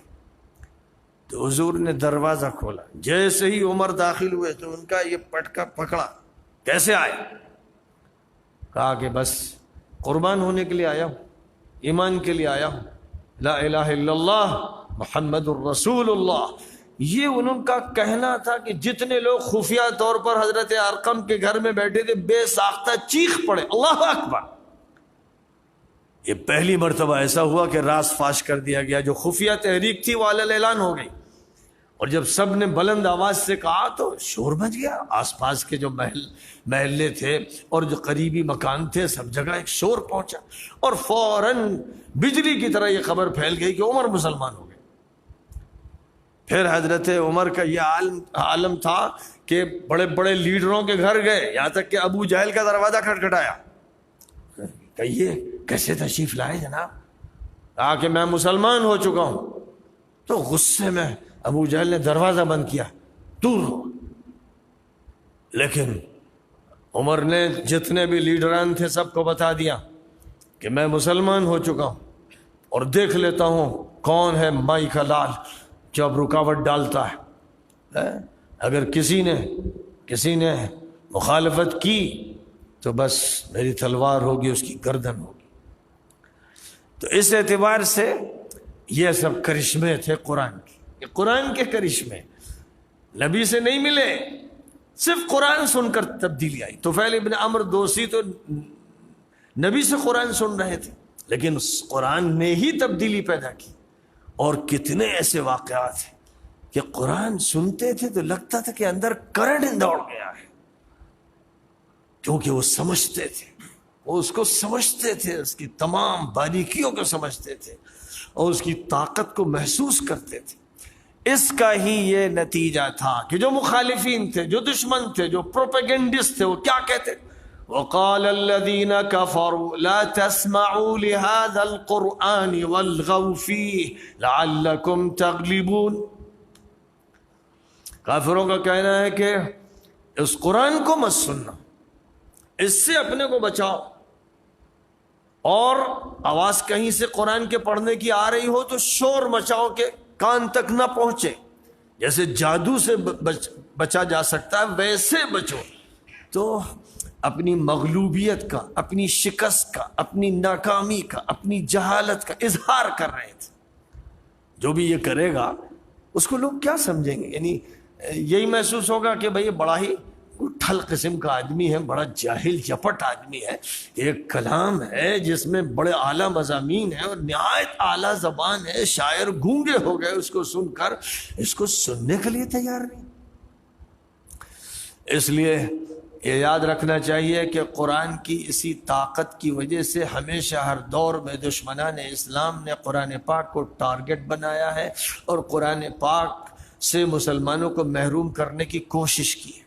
تو حضور نے دروازہ کھولا. جیسے ہی عمر داخل ہوئے تو ان کا یہ پٹکا پکڑا. کیسے آئے؟ کہا کہ بس قربان ہونے کے لیے آیا ہوں، ایمان کے لیے آیا ہوں، لا الہ الا اللہ محمد الرسول اللہ. یہ ان کا کہنا تھا کہ جتنے لوگ خفیہ طور پر حضرت ارقم کے گھر میں بیٹھے تھے بے ساختہ چیخ پڑے اللہ اکبر. یہ پہلی مرتبہ ایسا ہوا کہ راز فاش کر دیا گیا. جو خفیہ تحریک تھی وہ علل اعلان ہو گئی، اور جب سب نے بلند آواز سے کہا تو شور مچ گیا. آس پاس کے جو محلے تھے اور جو قریبی مکان تھے سب جگہ ایک شور پہنچا، اور فوراً بجلی کی طرح یہ خبر پھیل گئی کہ عمر مسلمان ہو گئے. پھر حضرت عمر کا یہ عالم تھا کہ بڑے بڑے لیڈروں کے گھر گئے، یہاں تک کہ ابو جہل کا دروازہ کھٹکھٹایا. کہیے کیسے تشریف لائے جناب؟ کہا کہ میں مسلمان ہو چکا ہوں. تو غصے میں ابو جہل نے دروازہ بند کیا، دور ہو. لیکن عمر نے جتنے بھی لیڈران تھے سب کو بتا دیا کہ میں مسلمان ہو چکا ہوں، اور دیکھ لیتا ہوں کون ہے مائی کا لال جو اب رکاوٹ ڈالتا ہے. اگر کسی نے مخالفت کی تو بس میری تلوار ہوگی، اس کی گردن ہوگی. تو اس اعتبار سے یہ سب کرشمے تھے قرآن کے. یہ قرآن کے کرشمے نبی سے نہیں ملے، صرف قرآن سن کر تبدیلی آئی. طفیل ابن عمرو دوسی تو نبی سے قرآن سن رہے تھے، لیکن قرآن نے ہی تبدیلی پیدا کی. اور کتنے ایسے واقعات ہیں کہ قرآن سنتے تھے تو لگتا تھا کہ اندر کرنٹ دوڑ گیا ہے، کیونکہ وہ سمجھتے تھے، وہ اس کو سمجھتے تھے، اس کی تمام باریکیوں کو سمجھتے تھے اور اس کی طاقت کو محسوس کرتے تھے. اس کا ہی یہ نتیجہ تھا کہ جو مخالفین تھے، جو دشمن تھے، جو پروپیگنڈسٹ تھے، وہ کیا کہتے تھے؟ وقال الذين كفروا لا تسمعوا لهذا القرآن والغوا فيه لعلكم تغلبون. کافروں کا کہنا ہے کہ اس قرآن کو مت سننا، اس سے اپنے کو بچاؤ، اور آواز کہیں سے قرآن کے پڑھنے کی آ رہی ہو تو شور مچاؤ کہ کان تک نہ پہنچے. جیسے جادو سے بچا جا سکتا ہے ویسے بچو. تو اپنی مغلوبیت کا، اپنی شکست کا، اپنی ناکامی کا، اپنی جہالت کا اظہار کر رہے تھے. جو بھی یہ کرے گا اس کو لوگ کیا سمجھیں گے؟ یعنی یہی محسوس ہوگا کہ بھئی بڑا ہی ٹھل قسم کا آدمی ہے، بڑا جاہل جپٹ آدمی ہے. ایک کلام ہے جس میں بڑے اعلیٰ مضامین ہیں اور نہایت اعلیٰ زبان ہے، شاعر گونگے ہو گئے اس کو سن کر، اس کو سننے کے لیے تیار نہیں. اس لیے یہ یاد رکھنا چاہیے کہ قرآن کی اسی طاقت کی وجہ سے ہمیشہ ہر دور میں دشمنان اسلام نے قرآن پاک کو ٹارگٹ بنایا ہے اور قرآن پاک سے مسلمانوں کو محروم کرنے کی کوشش کی ہے.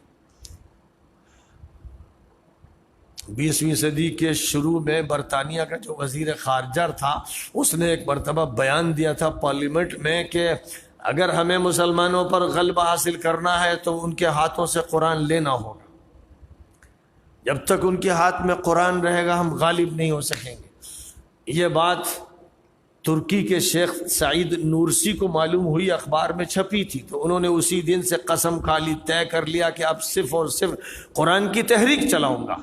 20ویں صدی کے شروع میں برطانیہ کا جو وزیر خارجہ تھا اس نے ایک مرتبہ بیان دیا تھا پارلیمنٹ میں کہ اگر ہمیں مسلمانوں پر غلبہ حاصل کرنا ہے تو ان کے ہاتھوں سے قرآن لینا ہوگا. جب تک ان کے ہاتھ میں قرآن رہے گا ہم غالب نہیں ہو سکیں گے. یہ بات ترکی کے شیخ سعید نورسی کو معلوم ہوئی، اخبار میں چھپی تھی، تو انہوں نے اسی دن سے قسم کھا لی، طے کر لیا کہ اب صرف اور صرف قرآن کی تحریک چلاؤں گا،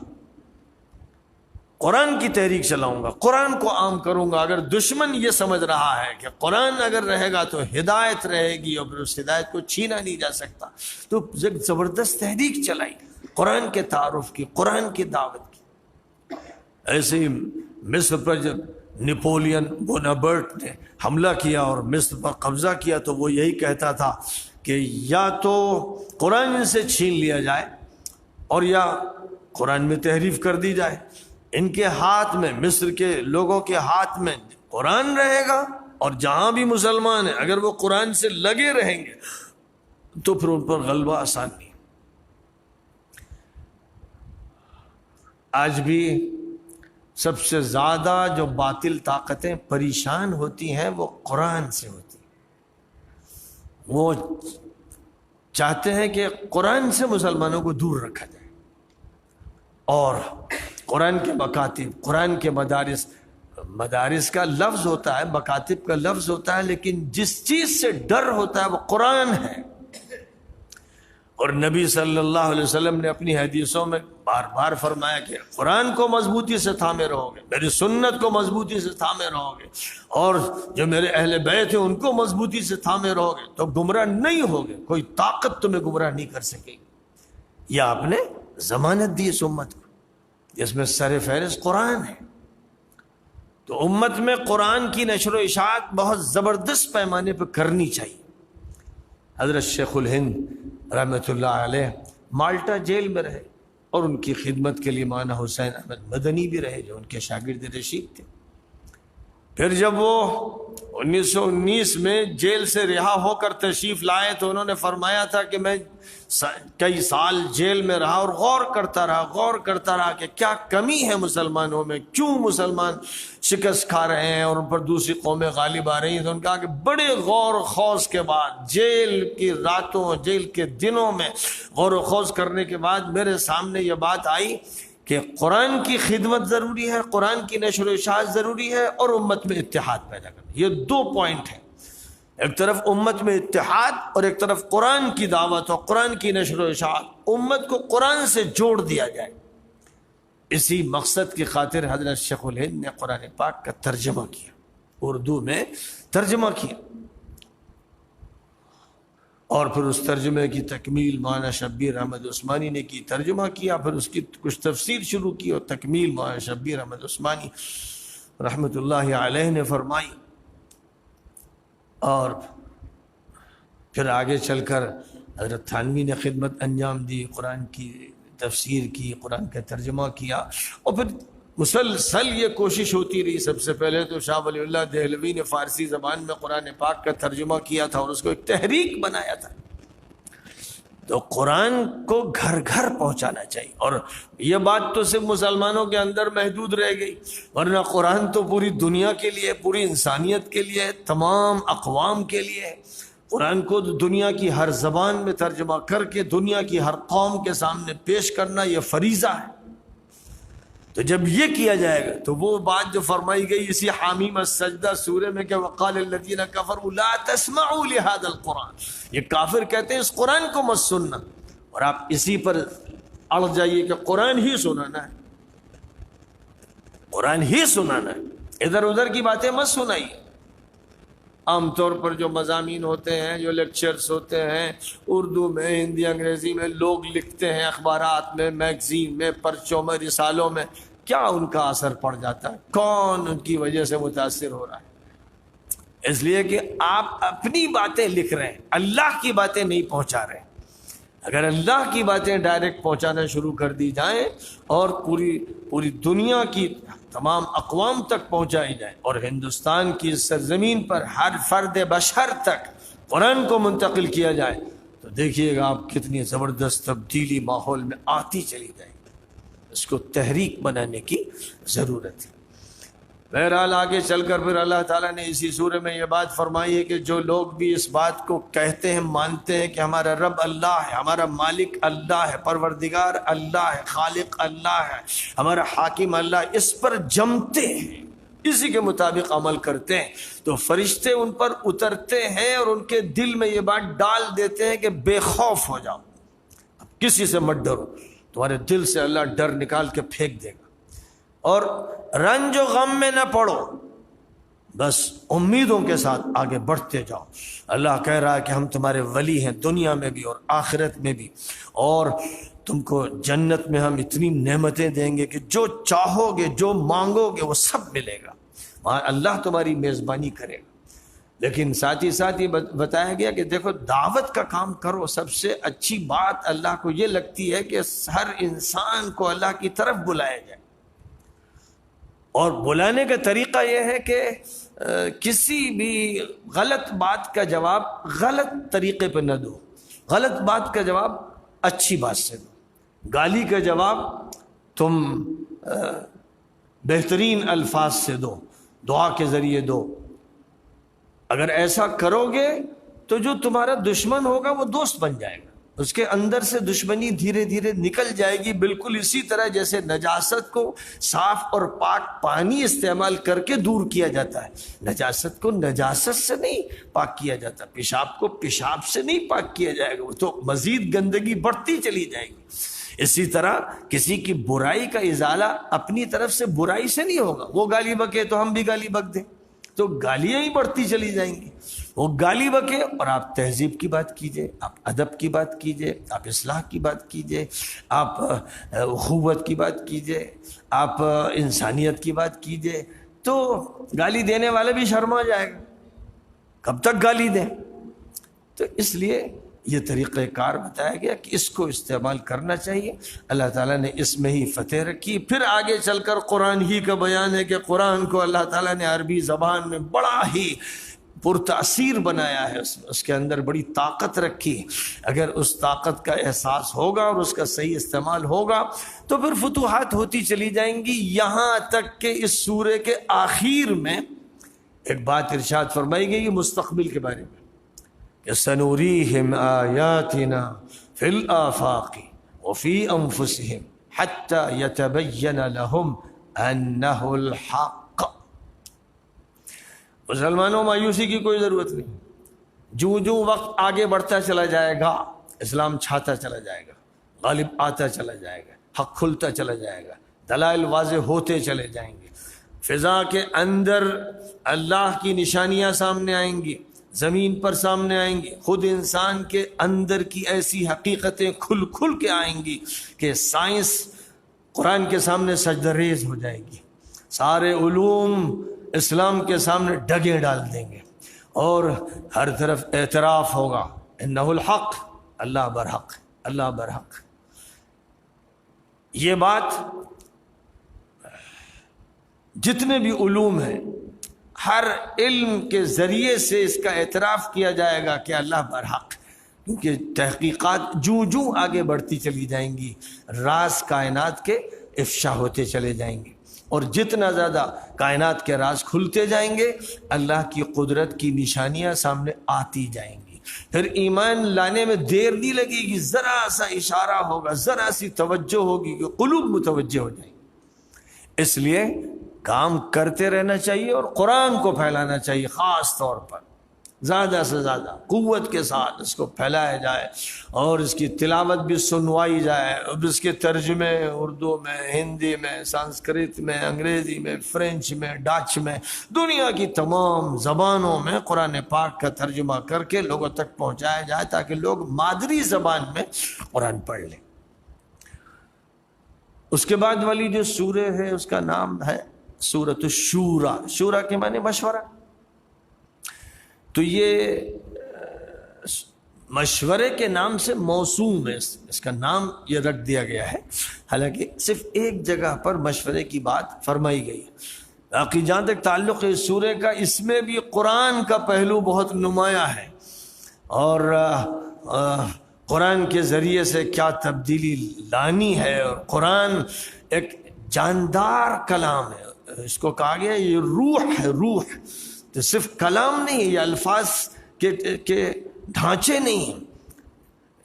قرآن کی تحریک چلاؤں گا، قرآن کو عام کروں گا۔ اگر دشمن یہ سمجھ رہا ہے کہ قرآن اگر رہے گا تو ہدایت رہے گی اور پھر اس ہدایت کو چھینا نہیں جا سکتا، تو ایک زبردست تحریک چلائی قرآن کے تعارف کی، قرآن کی دعوت کی۔ ایسے ہی مصر پر جب نپولین بوناپارٹ نے حملہ کیا اور مصر پر قبضہ کیا تو وہ یہی کہتا تھا کہ یا تو قرآن سے چھین لیا جائے اور یا قرآن میں تحریف کر دی جائے۔ ان کے ہاتھ میں، مصر کے لوگوں کے ہاتھ میں قرآن رہے گا، اور جہاں بھی مسلمان ہیں اگر وہ قرآن سے لگے رہیں گے تو پھر ان پر غلبہ آسان نہیں۔ آج بھی سب سے زیادہ جو باطل طاقتیں پریشان ہوتی ہیں وہ قرآن سے ہوتی ہیں۔ وہ چاہتے ہیں کہ قرآن سے مسلمانوں کو دور رکھا جائے، اور قرآن کے مکاتب، قرآن کے مدارس کا لفظ ہوتا ہے، مکاتب کا لفظ ہوتا ہے، لیکن جس چیز سے ڈر ہوتا ہے وہ قرآن ہے۔ اور نبی صلی اللہ علیہ وسلم نے اپنی حدیثوں میں بار بار فرمایا کہ قرآن کو مضبوطی سے تھامے رہو گے، میری سنت کو مضبوطی سے تھامے رہو گے، اور جو میرے اہل بیت ہیں ان کو مضبوطی سے تھامے رہو گے تو گمراہ نہیں ہوگے، کوئی طاقت تمہیں گمراہ نہیں کر سکے گی۔ یہ آپ نے ضمانت دی اس امت کو جس میں سر فہرست قرآن ہے۔ تو امت میں قرآن کی نشر و اشاعت بہت زبردست پیمانے پہ کرنی چاہیے۔ حضرت شیخ الہند رحمۃ اللہ علیہ مالٹا جیل میں رہے، اور ان کی خدمت کے لیے مولانا حسین احمد مدنی بھی رہے جو ان کے شاگرد رشید تھے۔ پھر جب وہ 1919 میں جیل سے رہا ہو کر تشریف لائے تو انہوں نے فرمایا تھا کہ میں کئی سال جیل میں رہا اور غور کرتا رہا کہ کیا کمی ہے مسلمانوں میں، کیوں مسلمان شکست کھا رہے ہیں اور ان پر دوسری قومیں غالب آ رہی ہیں۔ تو انہوں نے کہا کہ بڑے غور و خوض کے بعد، جیل کی راتوں، جیل کے دنوں میں غور و خوض کرنے کے بعد میرے سامنے یہ بات آئی کہ قرآن کی خدمت ضروری ہے، قرآن کی نشر و اشاعت ضروری ہے، اور امت میں اتحاد پیدا کرنا۔ یہ دو پوائنٹ ہیں، ایک طرف امت میں اتحاد اور ایک طرف قرآن کی دعوت اور قرآن کی نشر و اشاعت، امت کو قرآن سے جوڑ دیا جائے۔ اسی مقصد کی خاطر حضرت شیخ الہند نے قرآن پاک کا ترجمہ کیا، اردو میں ترجمہ کیا، اور پھر اس ترجمے کی تکمیل مولانا شبیر احمد عثمانی نے کی، ترجمہ کیا، پھر اس کی کچھ تفسیر شروع کی اور تکمیل مولانا شبیر احمد عثمانی رحمۃ اللہ علیہ نے فرمائی، اور پھر آگے چل کر حضرت تھانوی نے خدمت انجام دی، قرآن کی تفسیر کی، قرآن کا ترجمہ کیا، اور پھر مسلسل یہ کوشش ہوتی رہی۔ سب سے پہلے تو شاہ ولی اللہ دہلوی نے فارسی زبان میں قرآن پاک کا ترجمہ کیا تھا اور اس کو ایک تحریک بنایا تھا۔ تو قرآن کو گھر گھر پہنچانا چاہیے، اور یہ بات تو صرف مسلمانوں کے اندر محدود رہ گئی، ورنہ قرآن تو پوری دنیا کے لیے، پوری انسانیت کے لیے، تمام اقوام کے لیے۔ قرآن کو دنیا کی ہر زبان میں ترجمہ کر کے دنیا کی ہر قوم کے سامنے پیش کرنا یہ فریضہ ہے۔ تو جب یہ کیا جائے گا تو وہ بات جو فرمائی گئی اسی حامیم السجدہ سورہ میں کہ وقال الذین کفروا لا تسمعوا لهذا القرآن، یہ کافر کہتے ہیں اس قرآن کو مت سننا، اور آپ اسی پر اڑ جائیے کہ قرآن ہی سنانا ہے، قرآن ہی سنانا ہے، ادھر ادھر کی باتیں مت سنائیے۔ عام طور پر جو مضامین ہوتے ہیں، جو لیکچرز ہوتے ہیں اردو میں، ہندی، انگریزی میں، لوگ لکھتے ہیں اخبارات میں، میگزین میں، پرچوں میں، رسالوں میں، کیا ان کا اثر پڑ جاتا ہے؟ کون ان کی وجہ سے متاثر ہو رہا ہے؟ اس لیے کہ آپ اپنی باتیں لکھ رہے ہیں، اللہ کی باتیں نہیں پہنچا رہے۔ اگر اللہ کی باتیں ڈائریکٹ پہنچانا شروع کر دی جائیں اور پوری دنیا کی تمام اقوام تک پہنچائی جائے، اور ہندوستان کی سرزمین پر ہر فرد بشر تک قرآن کو منتقل کیا جائے، تو دیکھیے گا آپ کتنی زبردست تبدیلی ماحول میں آتی چلی جائے گی۔ اس کو تحریک بنانے کی ضرورت ہے۔ بہرحال آگے چل کر پھر اللہ تعالیٰ نے اسی سورہ میں یہ بات فرمائی ہے کہ جو لوگ بھی اس بات کو کہتے ہیں، مانتے ہیں کہ ہمارا رب اللہ ہے، ہمارا مالک اللہ ہے، پروردگار اللہ ہے، خالق اللہ ہے، ہمارا حاکم اللہ، اس پر جمتے ہیں، اسی کے مطابق عمل کرتے ہیں، تو فرشتے ان پر اترتے ہیں اور ان کے دل میں یہ بات ڈال دیتے ہیں کہ بے خوف ہو جاؤ، اب کسی سے مت ڈرو، تمہارے دل سے اللہ ڈر نکال کے پھینک دے گا۔ اور رنج و غم میں نہ پڑو، بس امیدوں کے ساتھ آگے بڑھتے جاؤ۔ اللہ کہہ رہا ہے کہ ہم تمہارے ولی ہیں دنیا میں بھی اور آخرت میں بھی، اور تم کو جنت میں ہم اتنی نعمتیں دیں گے کہ جو چاہو گے، جو مانگو گے، وہ سب ملے گا، وہاں اللہ تمہاری میزبانی کرے گا۔ لیکن ساتھ ہی ساتھ یہ بتایا گیا کہ دیکھو دعوت کا کام کرو، سب سے اچھی بات اللہ کو یہ لگتی ہے کہ ہر انسان کو اللہ کی طرف بلایا جائے، اور بلانے کا طریقہ یہ ہے کہ کسی بھی غلط بات کا جواب غلط طریقے پہ نہ دو، غلط بات کا جواب اچھی بات سے دو، گالی کا جواب تم بہترین الفاظ سے دو، دعا کے ذریعے دو۔ اگر ایسا کرو گے تو جو تمہارا دشمن ہوگا وہ دوست بن جائے گا، اس کے اندر سے دشمنی دھیرے دھیرے نکل جائے گی، بالکل اسی طرح جیسے نجاست کو صاف اور پاک پانی استعمال کر کے دور کیا جاتا ہے، نجاست کو نجاست سے نہیں پاک کیا جاتا، پیشاب کو پیشاب سے نہیں پاک کیا جائے گا، وہ تو مزید گندگی بڑھتی چلی جائے گی۔ اسی طرح کسی کی برائی کا ازالہ اپنی طرف سے برائی سے نہیں ہوگا، وہ گالی بکے تو ہم بھی گالی بک دیں تو گالیاں ہی بڑھتی چلی جائیں گی، وہ گالی بکے اور آپ تہذیب کی بات کیجئے، آپ ادب کی بات کیجئے، آپ اصلاح کی بات کیجئے، آپ اخوت کی بات کیجئے، آپ انسانیت کی بات کیجئے، تو گالی دینے والا بھی شرما جائے گا، کب تک گالی دیں؟ تو اس لیے یہ طریقہ کار بتایا گیا کہ اس کو استعمال کرنا چاہیے۔ اللہ تعالیٰ نے اس میں ہی فتح رکھی۔ پھر آگے چل کر قرآن ہی کا بیان ہے کہ قرآن کو اللہ تعالیٰ نے عربی زبان میں بڑا ہی پرتاثیر بنایا ہے، اس کے اندر بڑی طاقت رکھی۔ اگر اس طاقت کا احساس ہوگا اور اس کا صحیح استعمال ہوگا تو پھر فتوحات ہوتی چلی جائیں گی، یہاں تک کہ اس سورے کے آخر میں ایک بات ارشاد فرمائی گئی مستقبل کے بارے میں کہ سنوریہم آیاتنا فی الآفاق وفی انفسہم حتی یتبین لہم انہ الحق۔ مسلمانوں مایوسی کی کوئی ضرورت نہیں، جو وقت آگے بڑھتا چلا جائے گا اسلام چھاتا چلا جائے گا، غالب آتا چلا جائے گا، حق کھلتا چلا جائے گا، دلائل واضح ہوتے چلے جائیں گے، فضا کے اندر اللہ کی نشانیاں سامنے آئیں گی، زمین پر سامنے آئیں گی، خود انسان کے اندر کی ایسی حقیقتیں کھل کھل کے آئیں گی کہ سائنس قرآن کے سامنے سجدہ ریز ہو جائے گی، سارے علوم اسلام کے سامنے ڈگیں ڈال دیں گے، اور ہر طرف اعتراف ہوگا انہ الحق، اللہ برحق، اللہ برحق۔ یہ بات جتنے بھی علوم ہیں ہر علم کے ذریعے سے اس کا اعتراف کیا جائے گا کہ اللہ برحق، کیونکہ تحقیقات جو آگے بڑھتی چلی جائیں گی راز کائنات کے افشا ہوتے چلے جائیں گے، اور جتنا زیادہ کائنات کے راز کھلتے جائیں گے اللہ کی قدرت کی نشانیاں سامنے آتی جائیں گی، پھر ایمان لانے میں دیر نہیں لگے گی، ذرا سا اشارہ ہوگا، ذرا سی توجہ ہوگی کہ قلوب متوجہ ہو جائیں گے۔ اس لیے کام کرتے رہنا چاہیے اور قرآن کو پھیلانا چاہیے، خاص طور پر زیادہ سے زیادہ قوت کے ساتھ اس کو پھیلایا جائے، اور اس کی تلاوت بھی سنوائی جائے، اب اس کے ترجمے اردو میں، ہندی میں، سنسکرت میں، انگریزی میں، فرینچ میں، ڈچ میں، دنیا کی تمام زبانوں میں قرآن پاک کا ترجمہ کر کے لوگوں تک پہنچایا جائے تاکہ لوگ مادری زبان میں قرآن پڑھ لیں۔ اس کے بعد والی جو سورہ ہے اس کا نام ہے سورۃ الشورى، شورا کے معنی مشورہ، تو یہ مشورے کے نام سے موسوم ہے، اس کا نام یہ رکھ دیا گیا ہے، حالانکہ صرف ایک جگہ پر مشورے کی بات فرمائی گئی ہے۔ باقی جہاں تک تعلق ہے سورے کا، اس میں بھی قرآن کا پہلو بہت نمایاں ہے، اور قرآن کے ذریعے سے کیا تبدیلی لانی ہے، اور قرآن ایک جاندار کلام ہے، اس کو کہا گیا یہ روح ہے، روح تو صرف کلام نہیں، یہ الفاظ کے ڈھانچے نہیں،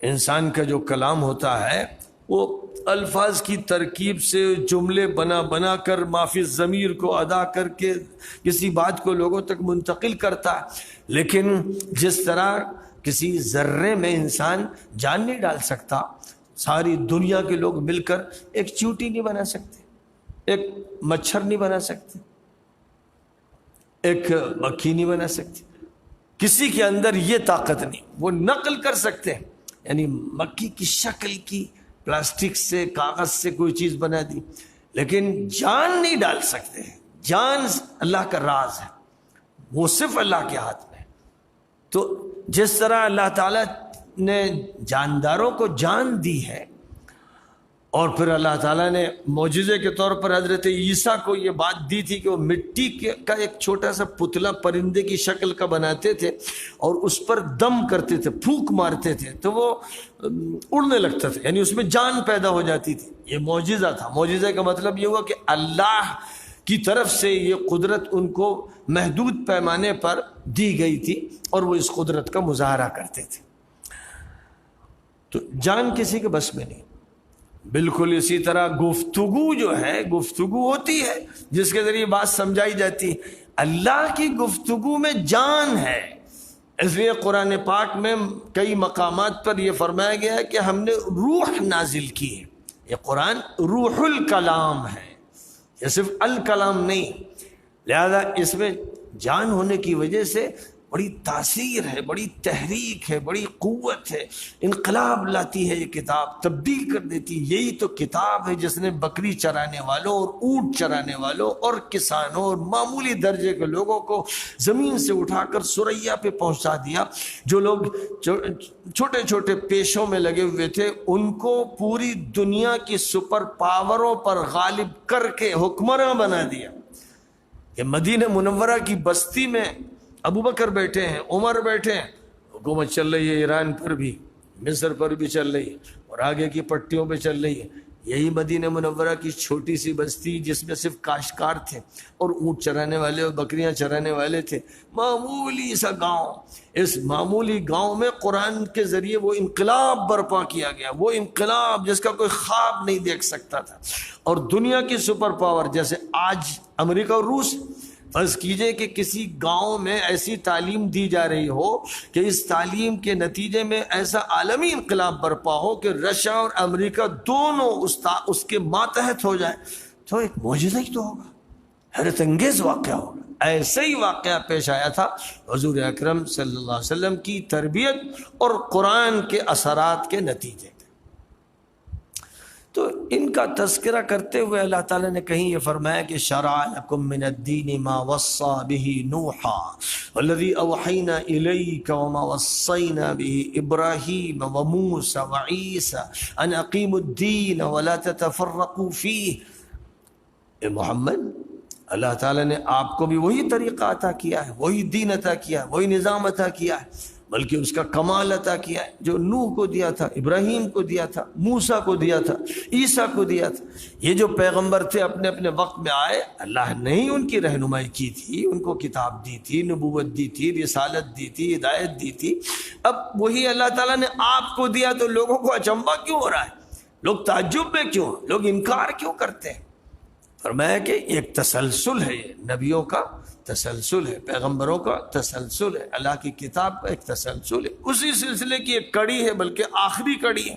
انسان کا جو کلام ہوتا ہے وہ الفاظ کی ترکیب سے جملے بنا بنا کر مافی ضمیر کو ادا کر کے کسی بات کو لوگوں تک منتقل کرتا ہے، لیکن جس طرح کسی ذرے میں انسان جان نہیں ڈال سکتا، ساری دنیا کے لوگ مل کر ایک چیوٹی نہیں بنا سکتے، ایک مچھر نہیں بنا سکتے، ایک مکھی نہیں بنا سکتی، کسی کے اندر یہ طاقت نہیں. وہ نقل کر سکتے ہیں، یعنی مکھی کی شکل کی پلاسٹک سے کاغذ سے کوئی چیز بنا دی، لیکن جان نہیں ڈال سکتے. جان اللہ کا راز ہے، وہ صرف اللہ کے ہاتھ میں. تو جس طرح اللہ تعالیٰ نے جانداروں کو جان دی ہے، اور پھر اللہ تعالیٰ نے معجزے کے طور پر حضرت عیسیٰ کو یہ بات دی تھی کہ وہ مٹی کا ایک چھوٹا سا پتلا پرندے کی شکل کا بناتے تھے اور اس پر دم کرتے تھے، پھونک مارتے تھے تو وہ اڑنے لگتا تھا، یعنی اس میں جان پیدا ہو جاتی تھی. یہ معجزہ تھا. معجزے کا مطلب یہ ہوا کہ اللہ کی طرف سے یہ قدرت ان کو محدود پیمانے پر دی گئی تھی اور وہ اس قدرت کا مظاہرہ کرتے تھے. تو جان کسی کے بس میں نہیں. بالکل اسی طرح گفتگو جو ہے، گفتگو ہوتی ہے جس کے ذریعے بات سمجھائی جاتی ہے. اللہ کی گفتگو میں جان ہے. اس لیے قرآن پاک میں کئی مقامات پر یہ فرمایا گیا ہے کہ ہم نے روح نازل کی ہے. یہ قرآن روح الکلام ہے، یہ صرف الکلام نہیں. لہذا اس میں جان ہونے کی وجہ سے بڑی تاثیر ہے، بڑی تحریک ہے، بڑی قوت ہے. انقلاب لاتی ہے یہ کتاب، تبدیل کر دیتی. یہی تو کتاب ہے جس نے بکری چرانے والوں اور اونٹ چرانے والوں اور کسانوں اور معمولی درجے کے لوگوں کو زمین سے اٹھا کر ثریا پہ پہنچا دیا. جو لوگ چھوٹے چھوٹے پیشوں میں لگے ہوئے تھے ان کو پوری دنیا کی سپر پاوروں پر غالب کر کے حکمراں بنا دیا. کہ مدینہ منورہ کی بستی میں ابو بکر بیٹھے ہیں، عمر بیٹھے ہیں، حکومت چل رہی ہے ایران پر بھی، مصر پر بھی چل رہی ہے اور آگے کی پٹیوں پہ چل رہی ہے. یہی مدینہ منورہ کی چھوٹی سی بستی جس میں صرف کاشتکار تھے اور اونٹ چرانے والے اور بکریاں چرانے والے تھے، معمولی سا گاؤں. اس معمولی گاؤں میں قرآن کے ذریعے وہ انقلاب برپا کیا گیا، وہ انقلاب جس کا کوئی خواب نہیں دیکھ سکتا تھا. اور دنیا کی سپر پاور جیسے آج امریکہ اور روس، فرض کیجئے کہ کسی گاؤں میں ایسی تعلیم دی جا رہی ہو کہ اس تعلیم کے نتیجے میں ایسا عالمی انقلاب برپا ہو کہ رشیا اور امریکہ دونوں اس کے ماتحت ہو جائے، تو ایک معجزہ ہی تو ہوگا، حیرت انگیز واقعہ ہوگا. ایسے ہی واقعہ پیش آیا تھا حضور اکرم صلی اللہ علیہ وسلم کی تربیت اور قرآن کے اثرات کے نتیجے. تو ان کا تذکرہ کرتے ہوئے اللہ تعالیٰ نے کہیں یہ فرمایا کہ شرع لکم من الدین ما وصى به نوحا والذی اوحینا الیک وما وصینا به ابراہیم وموسى وعیسى ان اقیموا الدین ولا تتفرقوا فیہ. اے محمد، اللہ تعالیٰ نے آپ کو بھی وہی طریقہ عطا کیا ہے، وہی دین عطا کیا ہے، وہی نظام عطا کیا ہے، بلکہ اس کا کمال عطا کیا ہے جو نوح کو دیا تھا، ابراہیم کو دیا تھا، موسیٰ کو دیا تھا، عیسیٰ کو دیا تھا. یہ جو پیغمبر تھے اپنے اپنے وقت میں آئے، اللہ نے ہی ان کی رہنمائی کی تھی، ان کو کتاب دی تھی، نبوت دی تھی، رسالت دی تھی، ہدایت دی تھی. اب وہی اللہ تعالیٰ نے آپ کو دیا تو لوگوں کو اچنبھا کیوں ہو رہا ہے؟ لوگ تعجب میں کیوں، لوگ انکار کیوں کرتے ہیں؟ فرمایا کہ ایک تسلسل ہے، یہ نبیوں کا تسلسل ہے، پیغمبروں کا تسلسل ہے، اللہ کی کتاب کا ایک تسلسل ہے. اسی سلسلے کی ایک کڑی ہے، بلکہ آخری کڑی ہے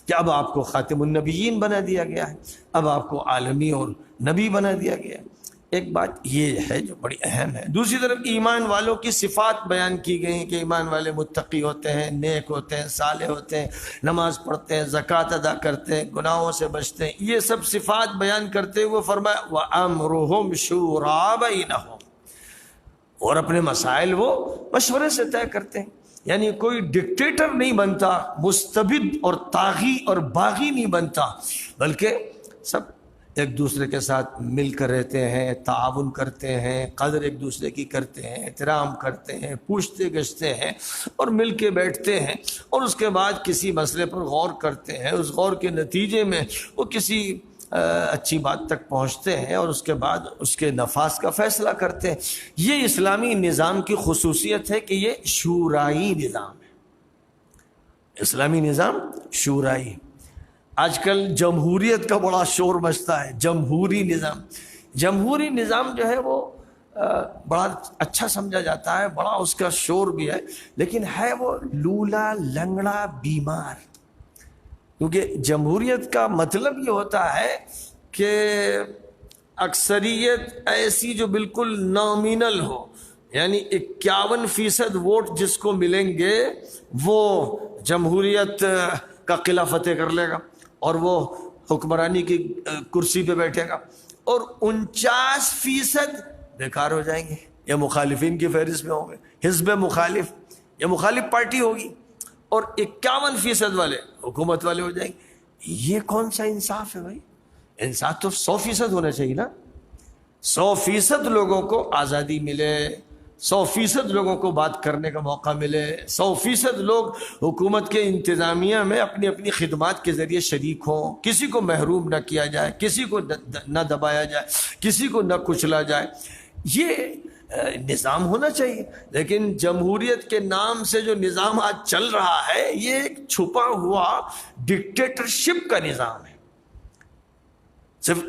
کہ اب آپ کو خاتم النبیین بنا دیا گیا ہے، اب آپ کو عالمی اور نبی بنا دیا گیا ہے. ایک بات یہ ہے جو بڑی اہم ہے. دوسری طرف ایمان والوں کی صفات بیان کی گئی ہیں کہ ایمان والے متقی ہوتے ہیں، نیک ہوتے ہیں، صالح ہوتے ہیں، نماز پڑھتے ہیں، زکوٰۃ ادا کرتے ہیں، گناہوں سے بچتے ہیں. یہ سب صفات بیان کرتے ہوئے فرمایا وَأَمْرُهُمْ شُورَىٰ بَيْنَهُمْ، اور اپنے مسائل وہ مشورے سے طے کرتے ہیں. یعنی کوئی ڈکٹیٹر نہیں بنتا، مستبد اور طاغی اور باغی نہیں بنتا، بلکہ سب ایک دوسرے کے ساتھ مل کر رہتے ہیں، تعاون کرتے ہیں، قدر ایک دوسرے کی کرتے ہیں، احترام کرتے ہیں، پوچھتے گچھتے ہیں اور مل کے بیٹھتے ہیں، اور اس کے بعد کسی مسئلے پر غور کرتے ہیں. اس غور کے نتیجے میں وہ کسی اچھی بات تک پہنچتے ہیں اور اس کے بعد اس کے نفاذ کا فیصلہ کرتے ہیں. یہ اسلامی نظام کی خصوصیت ہے کہ یہ شورائی نظام ہے. اسلامی نظام شورائی. آج کل جمہوریت کا بڑا شور مچتا ہے. جمہوری نظام جو ہے وہ بڑا اچھا سمجھا جاتا ہے، بڑا اس کا شور بھی ہے، لیکن ہے وہ لولا لنگڑا بیمار. کیونکہ جمہوریت کا مطلب یہ ہوتا ہے کہ اکثریت ایسی جو بالکل نامینل ہو، یعنی 51% ووٹ جس کو ملیں گے وہ جمہوریت کا قلعہ فتح کر لے گا اور وہ حکمرانی کی کرسی پہ بیٹھے گا، اور 49% بیکار ہو جائیں گے یا مخالفین کی فہرست میں ہوں گے، حزب مخالف یا مخالف پارٹی ہوگی، اور 51% والے حکومت والے ہو جائیں گے۔ یہ کون سا انصاف ہے بھائی؟ انصاف تو 100% ہونا چاہیے نا، 100% لوگوں کو آزادی ملے، 100% لوگوں کو بات کرنے کا موقع ملے، 100% لوگ حکومت کے انتظامیہ میں اپنی اپنی خدمات کے ذریعے شریک ہوں، کسی کو محروم نہ کیا جائے، کسی کو نہ دبایا جائے، کسی کو نہ کچلا جائے، یہ نظام ہونا چاہیے۔ لیکن جمہوریت کے نام سے جو نظام آج چل رہا ہے یہ ایک چھپا ہوا ڈکٹیٹرشپ کا نظام ہے، صرف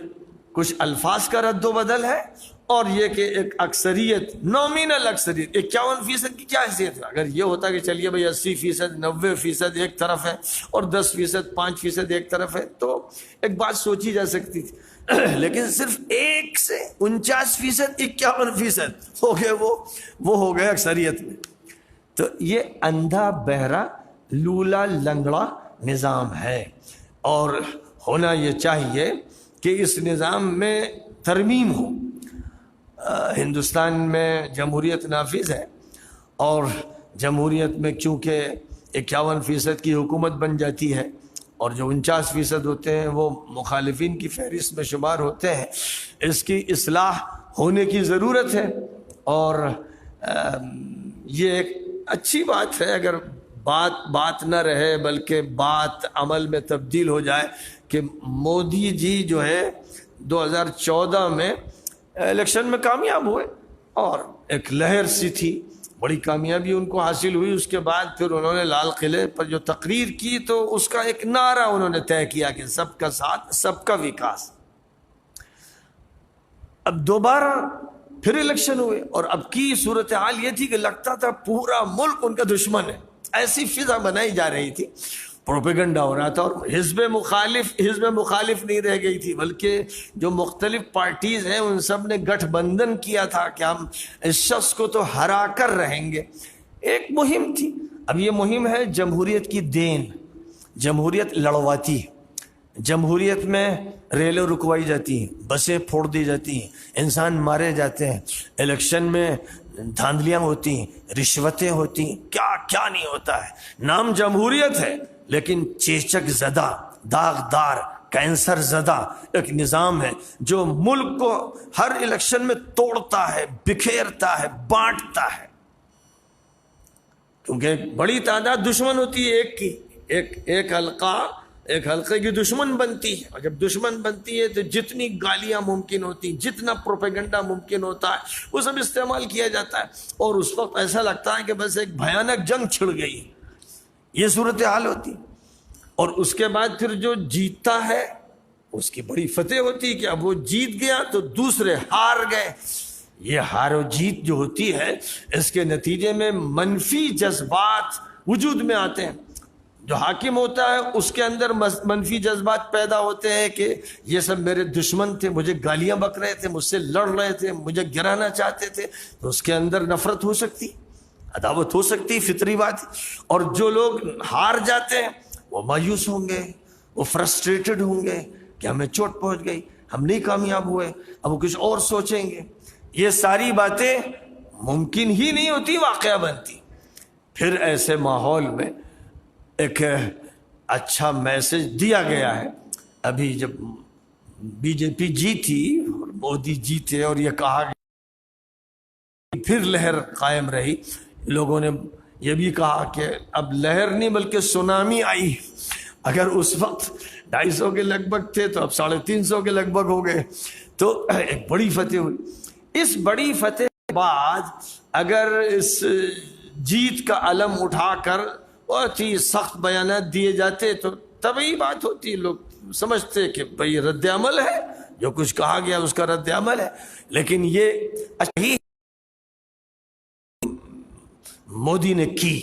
کچھ الفاظ کا رد و بدل ہے، اور یہ کہ ایک اکثریت، نومینل اکثریت 51% کی کیا حیثیت ہے؟ اگر یہ ہوتا کہ چلیے بھائی 80%، 90% ایک طرف ہے اور 10%، 5% ایک طرف ہے تو ایک بات سوچی جا سکتی تھی، لیکن صرف 1 سے 49%، 51% ہو گئے، وہ ہو گئے اکثریت میں۔ تو یہ اندھا بہرا لولا لنگڑا نظام ہے، اور ہونا یہ چاہیے کہ اس نظام میں ترمیم ہو۔ ہندوستان میں جمہوریت نافذ ہے، اور جمہوریت میں چونکہ 51% کی حکومت بن جاتی ہے اور جو 49% ہوتے ہیں وہ مخالفین کی فہرست میں شمار ہوتے ہیں، اس کی اصلاح ہونے کی ضرورت ہے، اور یہ ایک اچھی بات ہے اگر بات نہ رہے بلکہ بات عمل میں تبدیل ہو جائے، کہ مودی جی جو ہے 2014 میں الیکشن میں کامیاب ہوئے، اور ایک لہر سی تھی، بڑی کامیابی ان کو حاصل ہوئی، اس کے بعد پھر انہوں نے لال قلعے پر جو تقریر کی تو اس کا ایک نعرہ انہوں نے طے کیا کہ سب کا ساتھ، سب کا وکاس۔ اب دوبارہ پھر الیکشن ہوئے، اور اب کی صورتحال یہ تھی کہ لگتا تھا پورا ملک ان کا دشمن ہے، ایسی فضا بنائی جا رہی تھی، پروپیگنڈا ہو رہا تھا، اور حزب مخالف نہیں رہ گئی تھی، بلکہ جو مختلف پارٹیز ہیں ان سب نے گٹھ بندھن کیا تھا کہ ہم اس شخص کو تو ہرا کر رہیں گے۔ ایک مہم تھی، اب یہ مہم ہے جمہوریت کی دین، جمہوریت لڑواتی ہے، جمہوریت میں ریلیں رکوائی جاتی ہیں، بسیں پھوڑ دی جاتی ہیں، انسان مارے جاتے ہیں، الیکشن میں دھاندلیاں ہوتی ہیں، رشوتیں ہوتی ہیں، کیا کیا نہیں ہوتا ہے۔ نام جمہوریت ہے لیکن چیچک زدہ، داغدار، کینسر زدہ ایک نظام ہے جو ملک کو ہر الیکشن میں توڑتا ہے، بکھیرتا ہے، بانٹتا ہے، کیونکہ بڑی تعداد دشمن ہوتی ہے ایک کی، ایک حلقے کی دشمن بنتی ہے، اور جب دشمن بنتی ہے تو جتنی گالیاں ممکن ہوتی، جتنا پروپیگنڈا ممکن ہوتا ہے وہ سب استعمال کیا جاتا ہے، اور اس وقت ایسا لگتا ہے کہ بس ایک بھیانک جنگ چھڑ گئی ہے، یہ صورتحال ہوتی۔ اور اس کے بعد پھر جو جیتتا ہے اس کی بڑی فتح ہوتی کہ اب وہ جیت گیا تو دوسرے ہار گئے۔ یہ ہار و جیت جو ہوتی ہے اس کے نتیجے میں منفی جذبات وجود میں آتے ہیں، جو حاکم ہوتا ہے اس کے اندر منفی جذبات پیدا ہوتے ہیں کہ یہ سب میرے دشمن تھے، مجھے گالیاں بک رہے تھے، مجھ سے لڑ رہے تھے، مجھے گرانا چاہتے تھے، تو اس کے اندر نفرت ہو سکتی، عداوت ہو سکتی، فطری بات۔ اور جو لوگ ہار جاتے ہیں وہ مایوس ہوں گے، وہ فرسٹریٹڈ ہوں گے کہ ہمیں چوٹ پہنچ گئی، ہم نہیں کامیاب ہوئے، اب وہ کچھ اور سوچیں گے۔ یہ ساری باتیں ممکن ہی نہیں ہوتی، واقعہ بنتی۔ پھر ایسے ماحول میں ایک اچھا میسج دیا گیا ہے، ابھی جب بی جے پی جیتی اور مودی جیتے اور یہ کہا گیا، پھر لہر قائم رہی، لوگوں نے یہ بھی کہا کہ اب لہر نہیں بلکہ سونامی آئی، اگر اس وقت 250 کے لگ بھگ تھے تو اب 350 کے لگ بھگ ہو گئے، تو ایک بڑی فتح ہوئی۔ اس بڑی فتح کے بعد اگر اس جیت کا علم اٹھا کر بہت ہی سخت بیانات دیے جاتے تو طبعی بات ہوتی، لوگ سمجھتے کہ بھئی رد عمل ہے، جو کچھ کہا گیا اس کا رد عمل ہے، لیکن یہ مودی نے کی،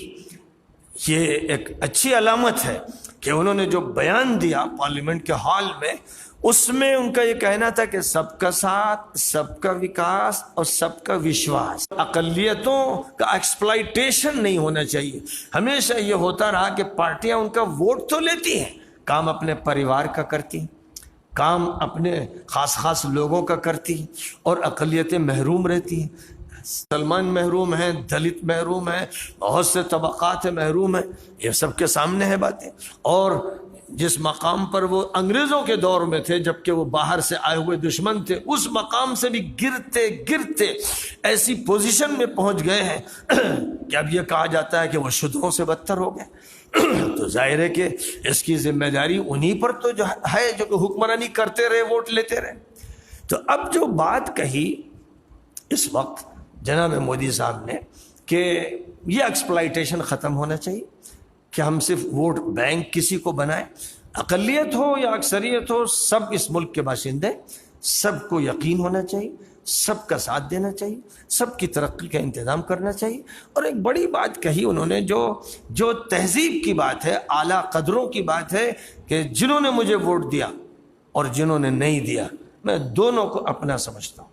یہ ایک اچھی علامت ہے کہ انہوں نے جو بیان دیا پارلیمنٹ کے ہال میں اس میں ان کا یہ کہنا تھا کہ سب کا ساتھ، سب کا وکاس اور سب کا وشواس، اقلیتوں کا ایکسپلائٹیشن نہیں ہونا چاہیے۔ ہمیشہ یہ ہوتا رہا کہ پارٹیاں ان کا ووٹ تو لیتی ہیں، کام اپنے پریوار کا کرتی ہیں، کام اپنے خاص لوگوں کا کرتی ہیں، اور اقلیتیں محروم رہتی ہیں۔ مسلمان محروم ہیں، دلت محروم ہیں، بہت سے طبقات محروم ہیں، یہ سب کے سامنے ہے باتیں۔ اور جس مقام پر وہ انگریزوں کے دور میں تھے، جبکہ وہ باہر سے آئے ہوئے دشمن تھے، اس مقام سے بھی گرتے گرتے ایسی پوزیشن میں پہنچ گئے ہیں کہ اب یہ کہا جاتا ہے کہ وہ شودروں سے بدتر ہو گئے۔ تو ظاہر ہے کہ اس کی ذمہ داری انہی پر تو جو ہے، جو کہ حکمرانی کرتے رہے، ووٹ لیتے رہے۔ تو اب جو بات کہی اس وقت جناب مودی صاحب نے کہ یہ ایکسپلائٹیشن ختم ہونا چاہیے کہ ہم صرف ووٹ بینک کسی کو بنائیں، اقلیت ہو یا اکثریت ہو، سب اس ملک کے باشندے، سب کو یقین ہونا چاہیے، سب کا ساتھ دینا چاہیے، سب کی ترقی کا انتظام کرنا چاہیے۔ اور ایک بڑی بات کہی انہوں نے، جو تہذیب کی بات ہے، اعلیٰ قدروں کی بات ہے، کہ جنہوں نے مجھے ووٹ دیا اور جنہوں نے نہیں دیا، میں دونوں کو اپنا سمجھتا ہوں،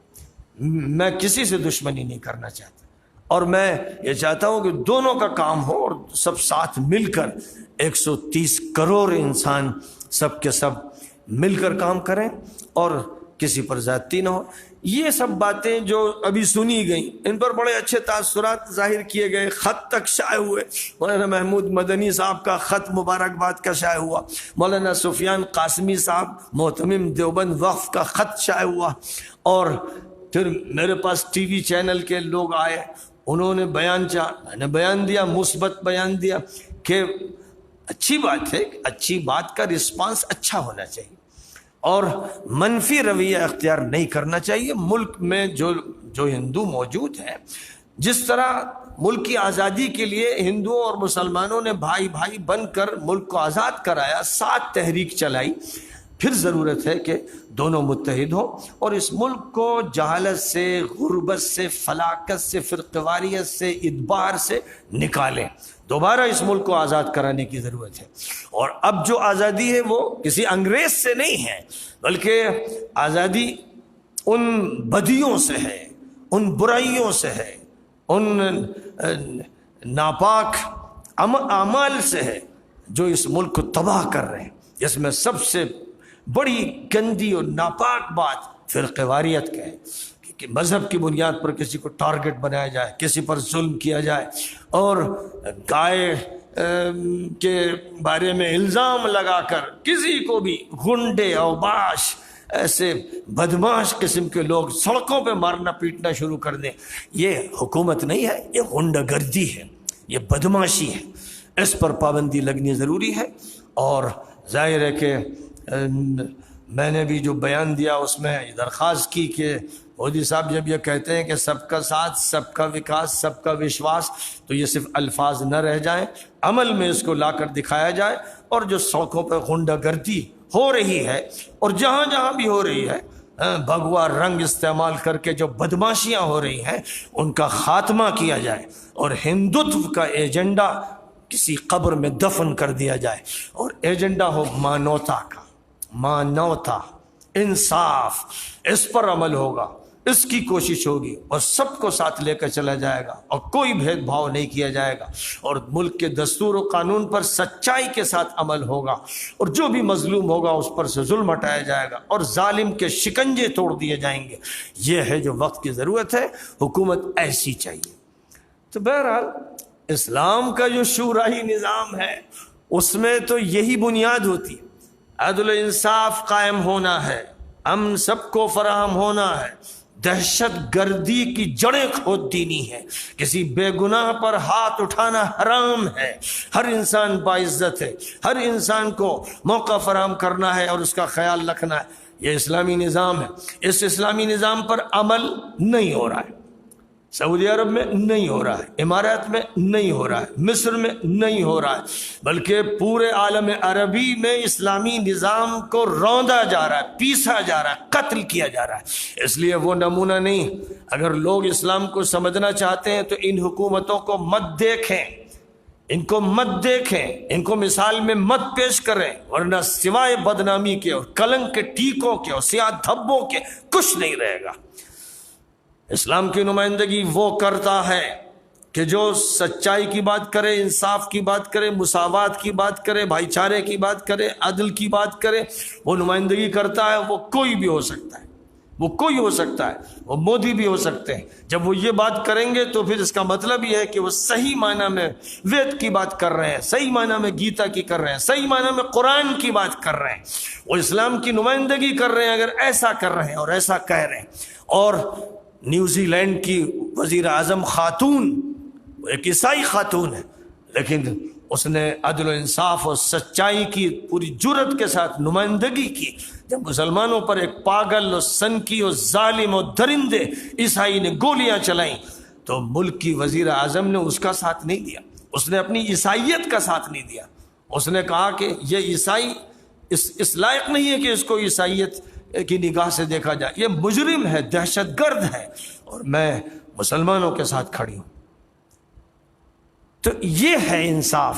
میں کسی سے دشمنی نہیں کرنا چاہتا، اور میں یہ چاہتا ہوں کہ دونوں کا کام ہو اور سب ساتھ مل کر 130 کروڑ انسان سب کے سب مل کر کام کریں اور کسی پر زیادتی نہ ہو۔ یہ سب باتیں جو ابھی سنی گئیں، ان پر بڑے اچھے تاثرات ظاہر کیے گئے، خط تک شائع ہوئے۔ مولانا محمود مدنی صاحب کا خط مبارکباد کا شائع ہوا، مولانا سفیان قاسمی صاحب معتمم دیوبند وقف کا خط شائع ہوا، اور پھر میرے پاس ٹی وی چینل کے لوگ آئے، انہوں نے بیان چاہا، میں نے بیان دیا، مثبت بیان دیا کہ اچھی بات ہے، اچھی بات کا رسپانس اچھا ہونا چاہیے اور منفی رویہ اختیار نہیں کرنا چاہیے۔ ملک میں جو ہندو موجود ہیں، جس طرح ملک کی آزادی کے لیے ہندوؤں اور مسلمانوں نے بھائی بھائی بن کر ملک کو آزاد کرایا، ساتھ تحریک چلائی، پھر ضرورت ہے کہ دونوں متحد ہوں اور اس ملک کو جہالت سے، غربت سے، فلاکت سے، فرقواریت سے، ادبار سے نکالیں۔ دوبارہ اس ملک کو آزاد کرانے کی ضرورت ہے، اور اب جو آزادی ہے وہ کسی انگریز سے نہیں ہے، بلکہ آزادی ان بدیوں سے ہے، ان برائیوں سے ہے، ان ناپاک اعمال سے ہے جو اس ملک کو تباہ کر رہے ہیں۔ جس میں سب سے بڑی گندی اور ناپاک بات فرقہ واریت کا ہے کہ مذہب کی بنیاد پر کسی کو ٹارگٹ بنایا جائے، کسی پر ظلم کیا جائے، اور گائے کے بارے میں الزام لگا کر کسی کو بھی غنڈے، اوباش، ایسے بدماش قسم کے لوگ سڑکوں پہ مارنا پیٹنا شروع کر دیں۔ یہ حکومت نہیں ہے، یہ غنڈہ گردی ہے، یہ بدماشی ہے۔ اس پر پابندی لگنی ضروری ہے، اور ظاہر ہے کہ میں نے بھی جو بیان دیا اس میں درخواست کی کہ مودی صاحب جب یہ کہتے ہیں کہ سب کا ساتھ، سب کا وکاس، سب کا وشواس، تو یہ صرف الفاظ نہ رہ جائیں، عمل میں اس کو لا کر دکھایا جائے، اور جو سڑکوں پہ غنڈہ گردی ہو رہی ہے اور جہاں جہاں بھی ہو رہی ہے، بھگوا رنگ استعمال کر کے جو بدماشیاں ہو رہی ہیں، ان کا خاتمہ کیا جائے، اور ہندوتو کا ایجنڈا کسی قبر میں دفن کر دیا جائے، اور ایجنڈا ہو مانوتا کا، مانوتا، انصاف، اس پر عمل ہوگا، اس کی کوشش ہوگی، اور سب کو ساتھ لے کر چلا جائے گا، اور کوئی بھید بھاؤ نہیں کیا جائے گا، اور ملک کے دستور و قانون پر سچائی کے ساتھ عمل ہوگا، اور جو بھی مظلوم ہوگا اس پر سے ظلم ہٹایا جائے گا، اور ظالم کے شکنجے توڑ دیے جائیں گے۔ یہ ہے جو وقت کی ضرورت ہے، حکومت ایسی چاہیے۔ تو بہرحال اسلام کا جو شورائی نظام ہے اس میں تو یہی بنیاد ہوتی ہے، عدل و انصاف قائم ہونا ہے، امن سب کو فراہم ہونا ہے، دہشت گردی کی جڑیں کھود دینی ہے، کسی بے گناہ پر ہاتھ اٹھانا حرام ہے، ہر انسان باعزت ہے، ہر انسان کو موقع فراہم کرنا ہے اور اس کا خیال رکھنا ہے۔ یہ اسلامی نظام ہے، اس اسلامی نظام پر عمل نہیں ہو رہا ہے، سعودی عرب میں نہیں ہو رہا ہے، امارات میں نہیں ہو رہا ہے، مصر میں نہیں ہو رہا ہے، بلکہ پورے عالم عربی میں اسلامی نظام کو روندا جا رہا ہے، پیسا جا رہا ہے، قتل کیا جا رہا ہے۔ اس لیے وہ نمونہ نہیں، اگر لوگ اسلام کو سمجھنا چاہتے ہیں تو ان حکومتوں کو مت دیکھیں، ان کو مت دیکھیں، ان کو مثال میں مت پیش کریں، ورنہ سوائے بدنامی کے اور کلنک کے ٹیکوں کے اور سیاہ دھبوں کے کچھ نہیں رہے گا۔ اسلام کی نمائندگی وہ کرتا ہے کہ جو سچائی کی بات کرے، انصاف کی بات کرے، مساوات کی بات کرے، بھائی چارے کی بات کرے، عدل کی بات کرے، وہ نمائندگی کرتا ہے۔ وہ کوئی بھی ہو سکتا ہے، وہ کوئی ہو سکتا ہے، وہ مودی بھی ہو سکتے ہیں۔ جب وہ یہ بات کریں گے تو پھر اس کا مطلب یہ ہے کہ وہ صحیح معنی میں وید کی بات کر رہے ہیں، صحیح معنی میں گیتا کی کر رہے ہیں، صحیح معنی میں قرآن کی بات کر رہے ہیں، وہ اسلام کی نمائندگی کر رہے ہیں اگر ایسا کر رہے ہیں اور ایسا کہہ رہے ہیں۔ اور نیوزی لینڈ کی وزیر اعظم خاتون، ایک عیسائی خاتون ہے، لیکن اس نے عدل و انصاف اور سچائی کی پوری جرت کے ساتھ نمائندگی کی۔ جب مسلمانوں پر ایک پاگل اور سنکی اور ظالم اور درندے عیسائی نے گولیاں چلائیں تو ملک کی وزیر اعظم نے اس کا ساتھ نہیں دیا، اس نے اپنی عیسائیت کا ساتھ نہیں دیا۔ اس نے کہا کہ یہ عیسائی اس لائق نہیں ہے کہ اس کو عیسائیت کی نگاہ سے دیکھا جائے، یہ مجرم ہے، دہشت گرد ہے، اور میں مسلمانوں کے ساتھ کھڑی ہوں۔ تو یہ ہے انصاف۔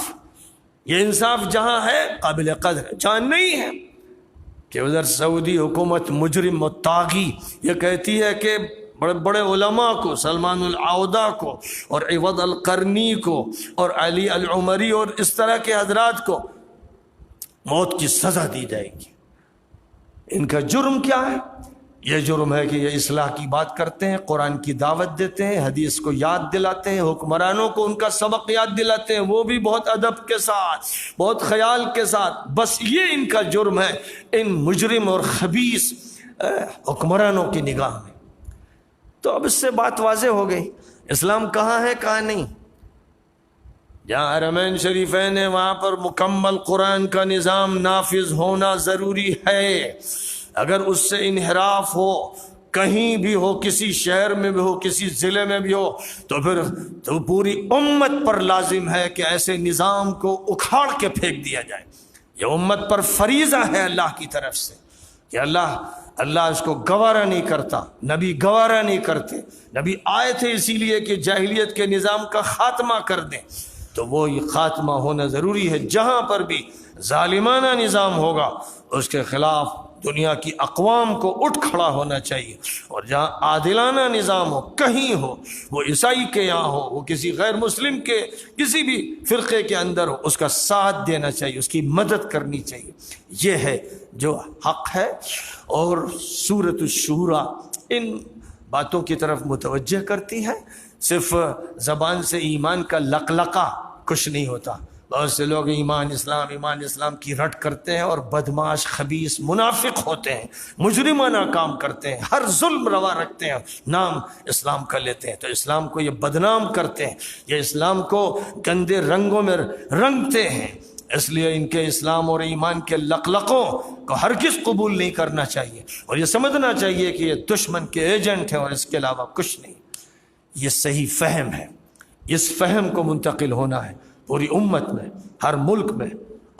یہ انصاف جہاں ہے قابل قدر ہے، جہاں نہیں ہے کہ ادھر سعودی حکومت مجرم و طاغی یہ کہتی ہے کہ بڑے بڑے علماء کو، سلمان العودہ کو اور عوض القرنی کو اور علی العمری اور اس طرح کے حضرات کو موت کی سزا دی جائے گی۔ ان کا جرم کیا ہے؟ یہ جرم ہے کہ یہ اصلاح کی بات کرتے ہیں، قرآن کی دعوت دیتے ہیں، حدیث کو یاد دلاتے ہیں، حکمرانوں کو ان کا سبق یاد دلاتے ہیں، وہ بھی بہت ادب کے ساتھ، بہت خیال کے ساتھ۔ بس یہ ان کا جرم ہے ان مجرم اور خبیث حکمرانوں کی نگاہ میں۔ تو اب اس سے بات واضح ہو گئی اسلام کہاں ہے کہاں نہیں۔ جہاں حرمین شریفین ہے وہاں پر مکمل قرآن کا نظام نافذ ہونا ضروری ہے۔ اگر اس سے انحراف ہو، کہیں بھی ہو، کسی شہر میں بھی ہو، کسی ضلع میں بھی ہو، تو پھر تو پوری امت پر لازم ہے کہ ایسے نظام کو اکھاڑ کے پھینک دیا جائے۔ یہ امت پر فریضہ ہے اللہ کی طرف سے کہ اللہ اس کو گوارا نہیں کرتا، نبی گوارا نہیں کرتے۔ نبی آئے تھے اسی لیے کہ جاہلیت کے نظام کا خاتمہ کر دیں، تو وہ یہ خاتمہ ہونا ضروری ہے۔ جہاں پر بھی ظالمانہ نظام ہوگا اس کے خلاف دنیا کی اقوام کو اٹھ کھڑا ہونا چاہیے، اور جہاں عادلانہ نظام ہو، کہیں ہو، وہ عیسائی کے یہاں ہو، وہ کسی غیر مسلم کے کسی بھی فرقے کے اندر ہو، اس کا ساتھ دینا چاہیے، اس کی مدد کرنی چاہیے۔ یہ ہے جو حق ہے۔ اور سورۃ الشورى ان باتوں کی طرف متوجہ کرتی ہے۔ صرف زبان سے ایمان کا لقلقہ کچھ نہیں ہوتا۔ بہت سے لوگ ایمان اسلام کی رٹ کرتے ہیں اور بدماش خبیث منافق ہوتے ہیں، مجرمانہ کام کرتے ہیں، ہر ظلم روا رکھتے ہیں، نام اسلام کا لیتے ہیں، تو اسلام کو یہ بدنام کرتے ہیں، یہ اسلام کو گندے رنگوں میں رنگتے ہیں۔ اس لیے ان کے اسلام اور ایمان کے لقلقوں کو ہرگز قبول نہیں کرنا چاہیے، اور یہ سمجھنا چاہیے کہ یہ دشمن کے ایجنٹ ہیں اور اس کے علاوہ کچھ نہیں۔ یہ صحیح فہم ہے، اس فہم کو منتقل ہونا ہے پوری امت میں، ہر ملک میں،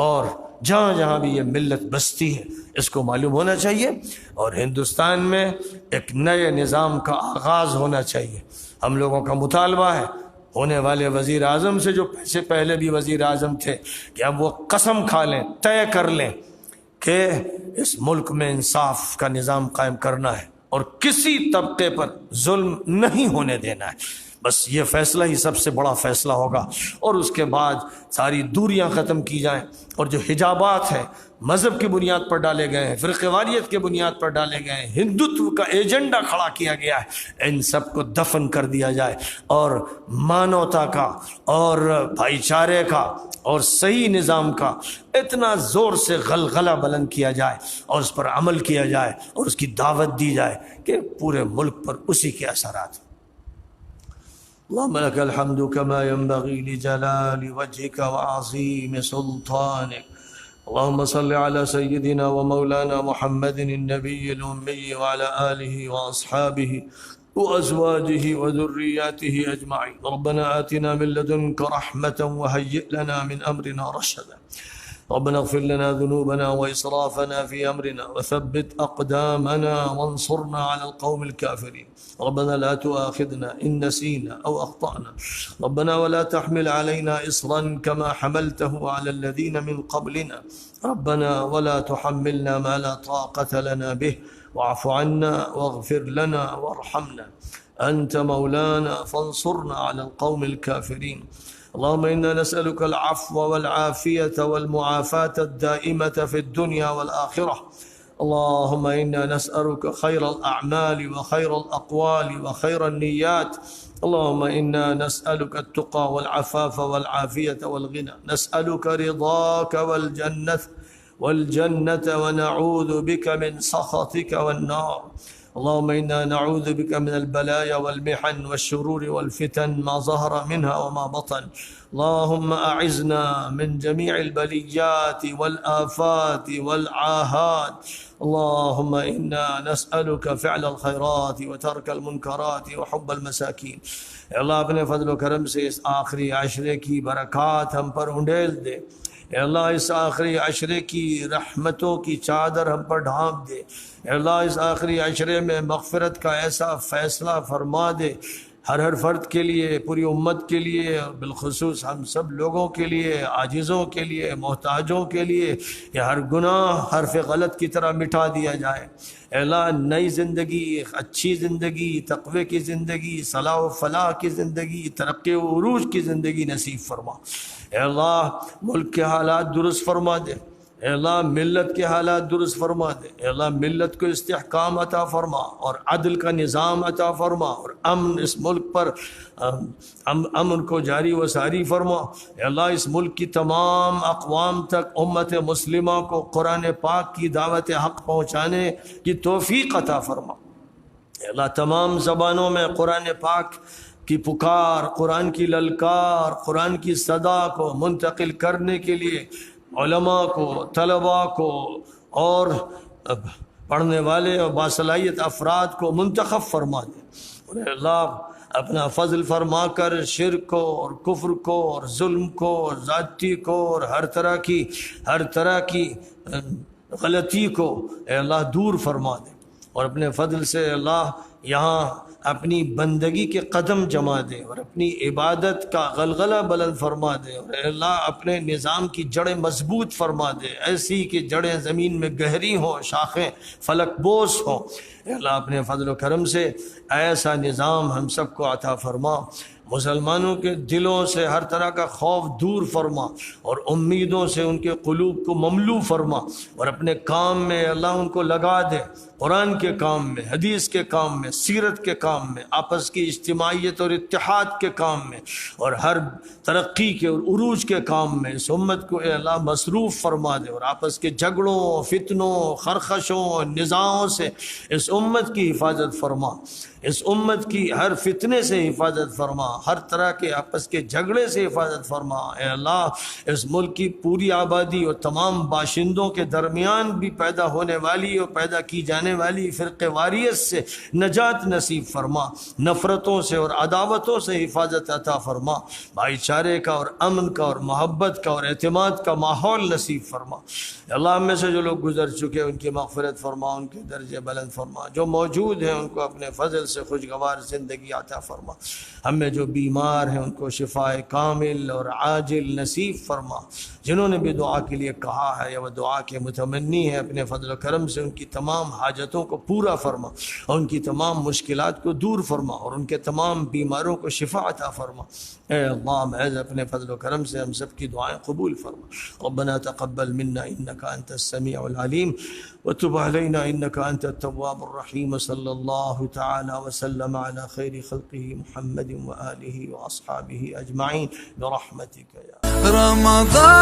اور جہاں جہاں بھی یہ ملت بستی ہے اس کو معلوم ہونا چاہیے۔ اور ہندوستان میں ایک نئے نظام کا آغاز ہونا چاہیے۔ ہم لوگوں کا مطالبہ ہے ہونے والے وزیر اعظم سے، جو سے پہلے بھی وزیر اعظم تھے، کہ اب وہ قسم کھا لیں، طے کر لیں کہ اس ملک میں انصاف کا نظام قائم کرنا ہے اور کسی طبقے پر ظلم نہیں ہونے دینا ہے۔ بس یہ فیصلہ ہی سب سے بڑا فیصلہ ہوگا، اور اس کے بعد ساری دوریاں ختم کی جائیں، اور جو حجابات ہیں مذہب کی بنیاد پر ڈالے گئے ہیں، فرقہ واریت کی بنیاد پر ڈالے گئے ہیں، ہندوتو کا ایجنڈا کھڑا کیا گیا ہے، ان سب کو دفن کر دیا جائے، اور مانوتا کا اور بھائی چارے کا اور صحیح نظام کا اتنا زور سے غلغلہ بلند کیا جائے اور اس پر عمل کیا جائے اور اس کی دعوت دی جائے کہ پورے ملک پر اسی کے اثرات۔ اللهم لك الحمد كما ينبغي لجلال وجهك وعظيم سلطانك. اللهم صل على سيدنا ومولانا محمد النبي الأمي وعلى آله وأصحابه وأزواجه وذرياته أجمعين. ربنا آتنا من لدنك رحمة وهيئ لنا من أمرنا رشدا. ربنا اغفر لنا ذنوبنا وإسرافنا في أمرنا وثبت أقدامنا وانصرنا على القوم الكافرين. ربنا لا تؤاخذنا إن نسينا أو أخطأنا. ربنا ولا تحمل علينا إصرا كما حملته على الذين من قبلنا. ربنا ولا تحملنا ما لا طاقة لنا به واعف عنا واغفر لنا وارحمنا أنت مولانا فانصرنا على القوم الكافرين. اللهم إنا نسألك العفو والعافية والمعافاة الدائمة في الدنيا والآخرة. اللهم إنا نسألك خير الأعمال وخير الأقوال وخير النيات. اللهم إنا نسألك التقى والعفاف والعافية والغنى. نسألك رضاك والجنة ونعوذ بك من سخطك والنار. اللهم إنا نعوذ بك من البلايا والمحن والشرور والفتن ما ظهر منها وما بطن. اللهم أعزنا من جميع البليات والآفات والعاهات. اللهم إنا نسألك فعل الخيرات وترك المنكرات وحب المساكين. اے اللہ اپنے فضل و کرم سے اس آخری عشرے کی برکات ہم پر انڈیل دے. اے اللہ اس آخری عشرے کی رحمتوں کی چادر ہم پر ڈھانپ دے. اے اللہ اس آخری عشرے میں مغفرت کا ایسا فیصلہ فرما دے ہر فرد کے لیے، پوری امت کے لیے، اور بالخصوص ہم سب لوگوں کے لیے، عاجزوں کے لیے، محتاجوں کے لیے. یہ ہر گناہ حرف غلط کی طرح مٹا دیا جائے. اے اللہ نئی زندگی، اچھی زندگی، تقوی کی زندگی، صلاح و فلاح کی زندگی، ترقی و عروج کی زندگی نصیب فرما. اے اللہ ملک کے حالات درست فرما دے. اے اللہ ملت کے حالات درست فرما دے. اے اللہ ملت کو استحکام عطا فرما اور عدل کا نظام عطا فرما اور امن اس ملک پر امن کو جاری و ساری فرما. اے اللہ اس ملک کی تمام اقوام تک امت مسلمہ کو قرآن پاک کی دعوت حق پہنچانے کی توفیق عطا فرما. اے اللہ تمام زبانوں میں قرآن پاک کی پکار، قرآن کی للکار، قرآن کی صدا کو منتقل کرنے کے لیے علماء کو، طلباء کو اور پڑھنے والے اور باصلاحیت افراد کو منتخب فرما دے. اور اللہ اپنا فضل فرما کر شرک کو اور کفر کو اور ظلم کو اور زیادتی کو اور ہر طرح کی غلطی کو اے اللہ دور فرما دے. اور اپنے فضل سے اللہ یہاں اپنی بندگی کے قدم جما دے اور اپنی عبادت کا غلغلہ بلند فرما دے. اور اے اللہ اپنے نظام کی جڑیں مضبوط فرما دے، ایسی کہ جڑیں زمین میں گہری ہوں، شاخیں فلک بوس ہوں. اے اللہ اپنے فضل و کرم سے ایسا نظام ہم سب کو عطا فرما. مسلمانوں کے دلوں سے ہر طرح کا خوف دور فرما اور امیدوں سے ان کے قلوب کو مملو فرما. اور اپنے کام میں اللہ ان کو لگا دے، قرآن کے کام میں، حدیث کے کام میں، سیرت کے کام میں، آپس کی اجتماعیت اور اتحاد کے کام میں، اور ہر ترقی کے اور عروج کے کام میں اس امت کو اے اللہ مصروف فرما دے. اور آپس کے جھگڑوں، فتنوں، خرخشوں اور نزاعوں سے اس امت کی حفاظت فرما. اس امت کی ہر فتنے سے حفاظت فرما، ہر طرح کے آپس کے جھگڑے سے حفاظت فرما. اے اللہ اس ملک کی پوری آبادی اور تمام باشندوں کے درمیان بھی پیدا ہونے والی اور پیدا کی جانے والی فرقہ واریت سے نجات نصیب فرما. نفرتوں سے اور عداوتوں سے حفاظت عطا فرما. بھائی چارے کا اور امن کا اور محبت کا اور اعتماد کا ماحول نصیب فرما. اللہ ہم میں سے جو لوگ گزر چکے ان کی مغفرت فرما، ان کے درجے بلند فرما. جو موجود ہیں ان کو اپنے فضل سے خوشگوار زندگی عطا فرما. ہم میں جو بیمار ہیں ان کو شفاء کامل اور عاجل نصیب فرما. جنہوں نے بھی دعا کے لیے کہا ہے یا وہ دعا کے متمنی ہے، اپنے فضل و کرم سے ان کی تمام حاجتوں کو پورا فرما اور ان کی تمام مشکلات کو دور فرما اور ان کے تمام بیماروں کو شفا عطا فرما. اے اللہ محض اپنے فضل و کرم سے ہم سب کی دعائیں قبول فرما. ربنا تقبل منا انك انت السميع العليم وتب علينا انك انت التواب الرحيم. صلى الله تعالى وسلم على خير خلقه محمد وآله واصحابه اجمعين برحمتك يا رمضان